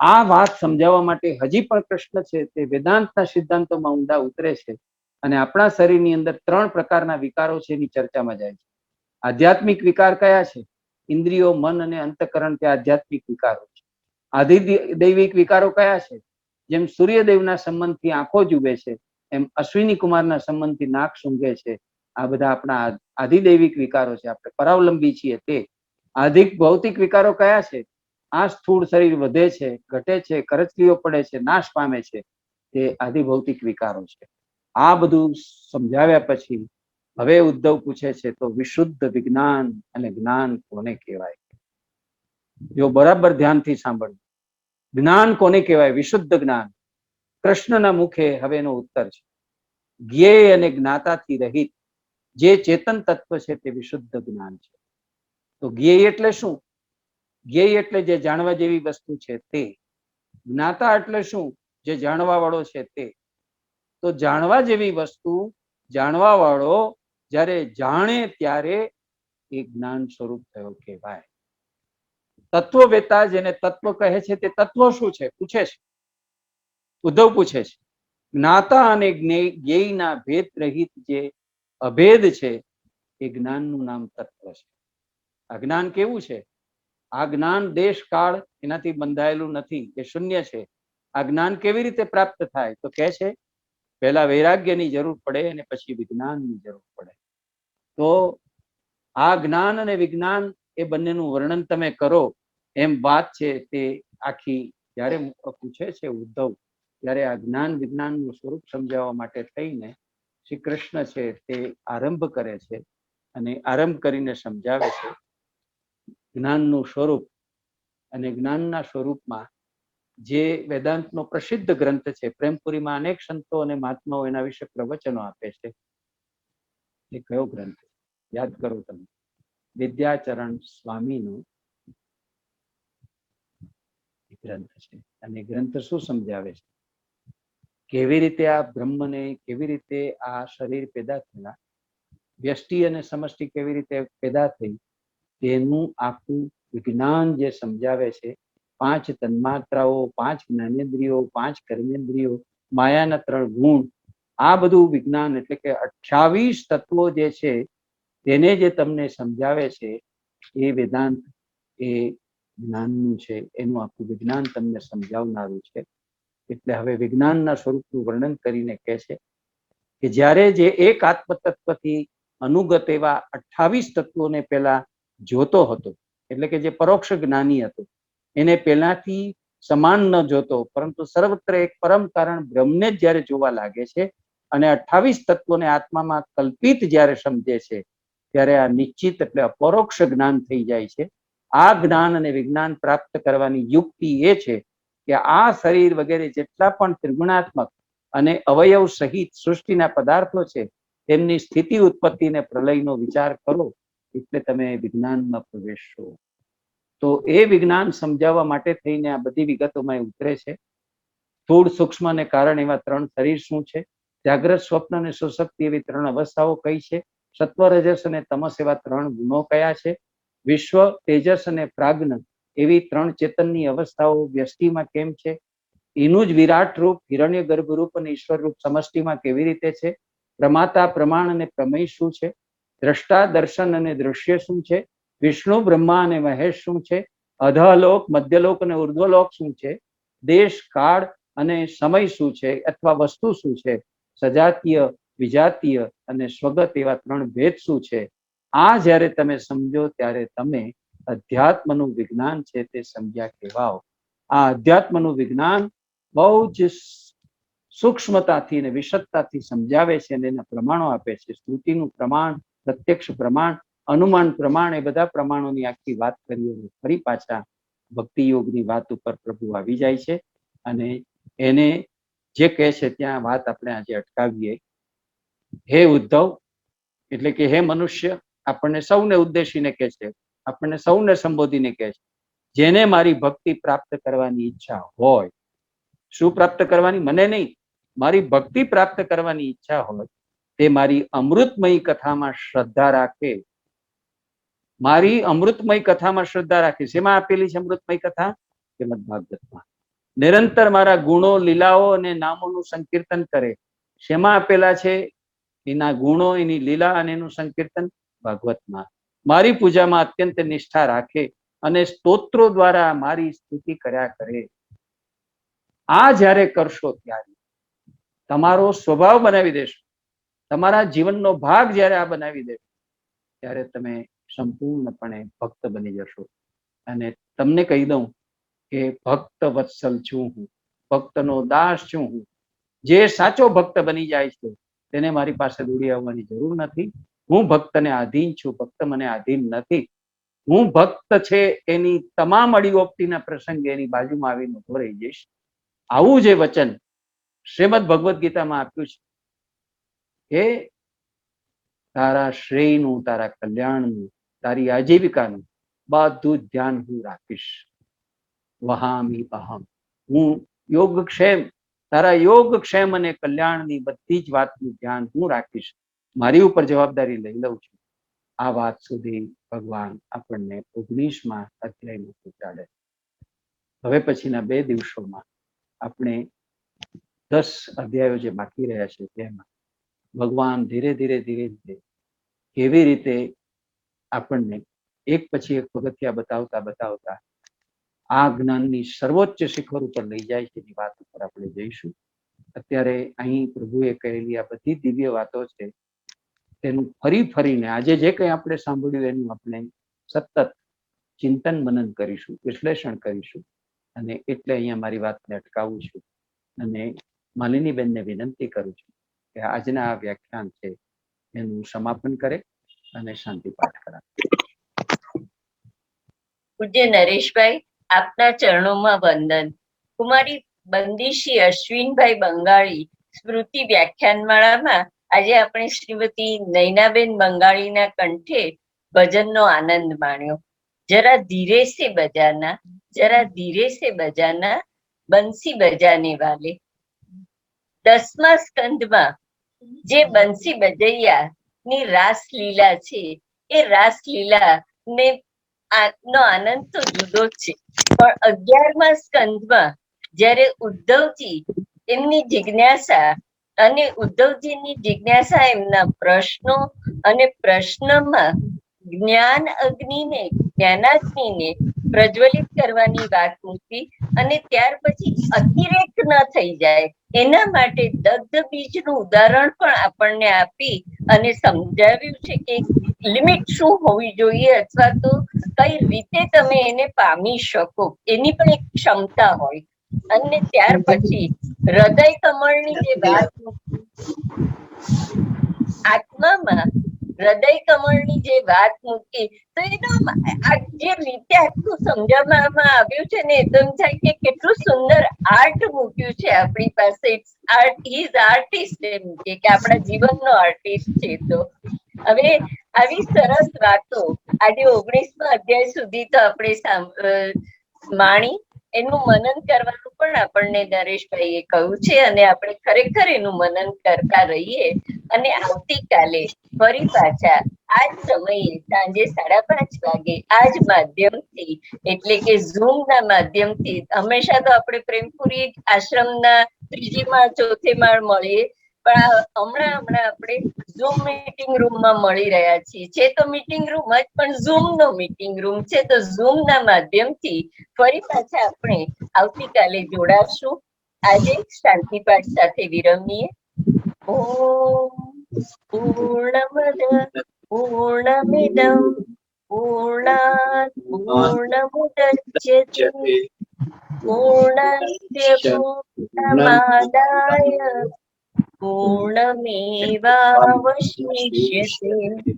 આ વાત સમજાવવા માટે હજી પણ કૃષ્ણ છે તે વેદાંતના સિદ્ધાંતોમાં ઊંડા ઉતરે છે અને આપણા શરીરની અંદર 3 પ્રકારના વિકારો છે એની ચર્ચામાં જાય છે. આધ્યાત્મિક વિકાર કયા છે? ઇન્દ્રિયો, મન અને અંતકરણ તે આધ્યાત્મિક વિકારો છે. આધિદૈવિક વિકારો કયા છે? જેમ સૂર્યદેવના સંબંધથી આંખો જુએ છે, એમ અશ્વિની કુમારના સંબંધથી નાક સૂંઘે છે. આ બધા આપણા આધિદૈવિક વિકારો છે. આપણે પરાવલંબી છીએ તે. આધિક ભૌતિક વિકારો કયા છે? આ સ્થૂળ શરીર વધે છે, ઘટે છે, કરચલીઓ પડે છે, નાશ પામે છે, તે આધિભૌતિક વિકારો છે. આ બધું સમજાવ્યા પછી હવે ઉદ્ધવ પૂછે છે તો વિશુદ્ધ વિજ્ઞાન અને જ્ઞાન કોને કહેવાય? જો બરાબર ધ્યાનથી સાંભળ્યું, જ્ઞાન કોને કહેવાય? વિશુદ્ધ જ્ઞાન. કૃષ્ણના મુખે હવે એનો ઉત્તર છે. જ્ઞેય અને જ્ઞાતાથી રહિત જે ચેતન તત્વ છે તે વિશુદ્ધ જ્ઞાન છે. તો જ્ઞેય એટલે શું? જ્ઞેય એટલે જે જાણવા જેવી વસ્તુ છે તે. જ્ઞાતા એટલે શું? જે જાણવા વાળો છે તે. તો જાણવા જેવી વસ્તુ જાણવા વાળો જ્યારે જાણે ત્યારે એ જ્ઞાન સ્વરૂપ થયો કહેવાય. તત્વવેતા જેને તત્વ કહે છે તે તત્વ શું છે પૂછે છે, ઉદ્ધવ પૂછે છે. જ્ઞાતા અને જ્ઞેયના ભેદ રહિત જે અભેદ છે એ જ્ઞાનનું નામ તત્વ છે. આ જ્ઞાન કેવું છે? આ જ્ઞાન દેશ કાળ એનાથી બંધાયેલું નથી, એ શૂન્ય છે. આ જ્ઞાન કેવી રીતે પ્રાપ્ત થાય? તો કહે છે પહેલા વૈરાગ્યની જરૂર પડે અને પછી વિજ્ઞાનની જરૂર પડે. તો આ જ્ઞાન અને વિજ્ઞાન એ બંનેનું વર્ણન તમે કરો એમ વાત છે તે આખી જ્યારે પૂછે છે ઉદ્ધવ, ત્યારે આ જ્ઞાન વિજ્ઞાનનું સ્વરૂપ સમજાવવા માટે થઈને શ્રી કૃષ્ણ છે તે આરંભ કરે છે અને આરંભ કરીને સમજાવે છે જ્ઞાનનું સ્વરૂપ. અને જ્ઞાનના સ્વરૂપમાં જે વેદાંતનો પ્રસિદ્ધ ગ્રંથ છે, પ્રેમપુરીમાં અનેક સંતો અને મહાત્માઓ એના વિશે પ્રવચનો આપે છે. એ કયો ગ્રંથ? યાદ કરો તમે. વિદ્યાચરણ સ્વામીનો ગ્રંથ છે. અને ગ્રંથ શું સમજાવે છે? કેવી રીતે આ બ્રહ્મને, કેવી રીતે આ શરીર પેદા થયા, વ્યષ્ટિ અને સમષ્ટિ કેવી રીતે પેદા થઈ, તેનું આખું વિજ્ઞાન જે સમજાવે છે. 5 તન્માત્રાઓ, 5 જ્ઞાનેન્દ્રિયો, 5 કર્મેન્દ્રિયો, માયાના 3 ગુણ, આ બધું વિજ્ઞાન એટલે કે 28 તત્વો જે છે તેને જે તમને સમજાવે છે એ વેદાંત એ જ્ઞાનનું છે. એનું આખું વિજ્ઞાન તમને સમજાવનારું છે. એટલે હવે વિજ્ઞાનના સ્વરૂપનું વર્ણન કરીને કહે છે કે જ્યારે જે એક આત્મતત્વથી અનુગત એવા 28 તત્વોને પહેલા જોતો હતો, એટલે કે જે પરોક્ષ જ્ઞાની હતો એને પહેલાથી સમાન ન જોતો, પરંતુ સર્વત્ર એક પરમ કારણ બ્રહ્મને જ જ્યારે જોવા લાગે છે અને 28 તત્વોને આત્મામાં કલ્પિત જ્યારે સમજે છે ત્યારે આ નિશ્ચિત એટલે અપરોક્ષ જ્ઞાન થઈ જાય છે. આ જ્ઞાન અને વિજ્ઞાન પ્રાપ્ત કરવાની યુક્તિ એ છે કે આ શરીર વગેરે જેટલા પણ ત્રિગુણાત્મક અને અવયવ સહિત સૃષ્ટિના પદાર્થો છે તેમની સ્થિતિ ઉત્પત્તિ અને પ્રલયનો વિચાર કરો એટલે તમે વિજ્ઞાનમાં પ્રવેશશો. તો એ વિજ્ઞાન સમજાવવા માટે થઈને આ બધી વિગતોમાં ઉતરે છે. સ્થૂળ, સૂક્ષ્મ અને કારણ એવા 3 શરીર શું છે, જાગ્રત, સ્વપ્ન અને સુષુપ્તિ એવી 3 અવસ્થાઓ કઈ છે, સત્વ, રજસ અને તમસ એવા 3 ગુણો કયા છે, વિશ્વ, તેજસ અને પ્રાજ્ઞ એવી 3 ચેતનની અવસ્થાઓ વ્યષ્ટિમાં કેમ છે, એનું જ વિરાટ રૂપ, હિરણ્ય ગર્ભ રૂપ અને ઈશ્વર રૂપ સમષ્ટિમાં કેવી રીતે છે, પ્રમાતા, પ્રમાણ અને પ્રમેય શું છે, દ્રષ્ટા, દર્શન અને દૃશ્ય શું છે, વિષ્ણુ, બ્રહ્મા અને મહેશ શું છે, અધલોક, મધ્યલોક અને ઉર્ધ્વલોક શું છે, દેશ, કાળ અને સમય શું છે અથવા વસ્તુ શું છે, સજાતીય, વિજાતીય અને સ્વગત એવા 3 ભેદ શું છે. આ જ્યારે તમે સમજો ત્યારે તમે અધ્યાત્મનું વિજ્ઞાન છે તે સમજ્યા કહેવાઓ. આ અધ્યાત્મનું વિજ્ઞાન બહુ જ સૂક્ષ્મતાથી અને વિશદતાથી સમજાવે છે અને એના પ્રમાણો આપે છે. સ્મૃતિનું પ્રમાણ, પ્રત્યક્ષ પ્રમાણ, અનુમાન પ્રમાણ, એ બધા પ્રમાણોની આખી વાત કરીએ. ફરી પાછા ભક્તિ યોગની વાત ઉપર પ્રભુ આવી જાય છે અને એને જે કહે છે ત્યાં વાત આપણે આજે અટકાવીએ. હે ઉદ્ધવ, એટલે કે હે મનુષ્ય, આપણને સૌને ઉદ્દેશીને કહે છે, આપણને સૌને સંબોધીને કહે છે, જેને મારી ભક્તિ પ્રાપ્ત કરવાની ઈચ્છા હોય. શું પ્રાપ્ત કરવાની? મને નહીં, મારી ભક્તિ પ્રાપ્ત કરવાની ઈચ્છા હોય તે મારી અમૃતમય કથામાં શ્રદ્ધા રાખે. મારી અમૃતમય કથામાં શ્રદ્ધા રાખે. શેમાં આપેલી છે અમૃતમય કથા? શ્રીમદ ભાગવતમાં. નિરંતર મારા ગુણો, લીલાઓ અને નામોનું સંકીર્તન કરે. શેમાં આપેલા છે? એના ગુણો, એની લીલા અને એનું સંકીર્તન ભાગવતમાં. મારી પૂજામાં અત્યંત નિષ્ઠા રાખે અને સ્તોત્રો દ્વારા મારી સ્તુતિ કર્યા કરે. આ જ્યારે કરશો ત્યારે તમારો સ્વભાવ બનાવી દેશો, તમારા જીવનનો ભાગ જ્યારે આ બનાવી દેશો ત્યારે તમે સંપૂર્ણપણે ભક્ત બની જશો. અને તમને કહી દઉં કે ભક્ત વત્સલ છું હું, ભક્તનો દાસ છું હું. જે સાચો ભક્ત બની જાય છે તેને મારી પાસે દોડી આવવાની જરૂર નથી. હું ભક્તને આધીન છું, ભક્ત મને આધીન નથી. હું ભક્ત છે એની તમામ અડીઓપટીના પ્રસંગે એની બાજુમાં આવીને ઉભો રહી જઈશ. આવું જે વચન શ્રીમદ ભગવદ્ ગીતામાં આપ્યું છે કે તારા શ્રેયનું, તારા કલ્યાણનું, તારી આજીવિકાનું બધું જ ધ્યાન હું રાખીશ. વહામી અહમ, હું યોગક્ષેમ તારા યોગ ક્ષેમ અને કલ્યાણની બધી જ વાતનું ધ્યાન હું રાખીશ, મારી ઉપર જવાબદારી લઈ લઉં છું. આ વાત સુધી ભગવાન આપણને 19મા અધ્યાયમાં પહોંચાડે. હવે પછીના 2 દિવસોમાં આપણે 10 અધ્યાયો જે બાકી રહ્યા છે તેમાં ભગવાન ધીરે ધીરે કેવી રીતે આપણને એક પછી એક પગથિયા બતાવતા આ જ્ઞાનની સર્વોચ્ચ શિખર ઉપર લઈ જાય છે એની વાત ઉપર આપણે જઈશું. અત્યારે અહીં પ્રભુએ કહેલી આ બધી દિવ્ય વાતો છે તેનું ફરીને આજે જે કંઈ આપણે સાંભળ્યું એનું આપણે સતત ચિંતન મનન કરીશું, વિશ્લેષણ કરીશું. અને એટલે અહીંયા મારી વાતને અટકાવું છું અને માલિનીબેનને વિનંતી કરું છું કે આજના આ વ્યાખ્યાન છે એનું સમાપન કરે અને શાંતિ પાઠ કરાવે. પૂજ્ય નરેશભાઈ, આપના ચરણોમાં વંદન. કુમારી બંદીશી અશ્વિનભાઈ બંગાળી સ્મૃતિ વ્યાખ્યાનમાળામાં આજે આપણે શ્રીમતી નૈનાબેન બંગાળીના કંઠે ભજનનો આનંદ માણ્યો. જરા ધીરે સે બજાના બંસી બજાને વાલે. 10મા સ્કંદમાં જે બંસી બજૈયાની રાસલીલા છે એ રાસલીલા ને નો આનંદ તો જુદો જ છે. પણ 11મા સ્કંદમાં જ્યારે ઉદ્ધવજી એમની જિજ્ઞાસા અને ઉદ્ધવજીની જિજ્ઞાસા એમના પ્રશ્નો અને પ્રશ્નમાં જ્ઞાનાગ્નિને પ્રજ્વલિત કરવાની વાત મૂકી અને ત્યાર પછી અતિરેક ન થઈ જાય એના માટે દગ્ધ બીજનું ઉદાહરણ પણ આપણને આપી અને સમજાવ્યું છે કે લિમિટ શું હોવી જોઈએ અથવા તો કઈ રીતે તમે એને પામી શકો એની પણ એક ક્ષમતા હોય. અને ત્યાર પછી હૃદય કમળની જે વાત આત્મામાં હૃદય કમળની જે વાત મૂકી તો એનો જે રીતે આટલું સમજાવવામાં આવ્યું છે ને એ તો એમ થાય કે કેટલું સુંદર આર્ટ મૂક્યું છે આપણી પાસે. ઇઝ આર્ટિસ્ટ એમ કે આપણા જીવનનો આર્ટિસ્ટ છે. તો હવે આવી સરસ વાતો આજે 19મા અધ્યાય સુધી તો આપણે માણી એનું મનન કરવાનું પણ આપણને નરેશભાઈએ કહ્યું છે અને આપણે ખરેખર એનું મનન કરતા રહીએ અને આવતીકાલે ફરી પાછા આ જ સમયે સાંજે 5:30 વાગે આ જ માધ્યમથી એટલે કે ઝૂમ ના માધ્યમથી હંમેશા તો આપણે પ્રેમપુરી આશ્રમના 3જી માળ 4થી માળ મળીએ પણ હમણાં આપણે ઝૂમ મીટિંગ રૂમમાં મળી રહ્યા છીએ. છે તો મીટિંગ રૂમ જ પણ ઝૂમ નો મીટિંગ રૂમ છે. તો ઝૂમ ના માધ્યમથી ફરી પાછા આપણે આવતીકાલે જોડાશું. આજે શાંતિપાઠ સાથે વિરમીએ. ઓમ પૂર્ણમદ પૂર્ણમિદં પૂર્ણાત પૂર્ણમુદચ્યતે પૂર્ણસ્ય પૂર્ણમાદાય પૂર્ણમેવાવશિષ્યતે.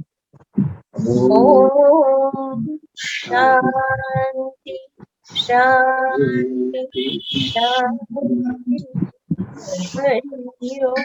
ઓમ શાંતિ શાંતિ શાંતિ. હરિ ઓમ.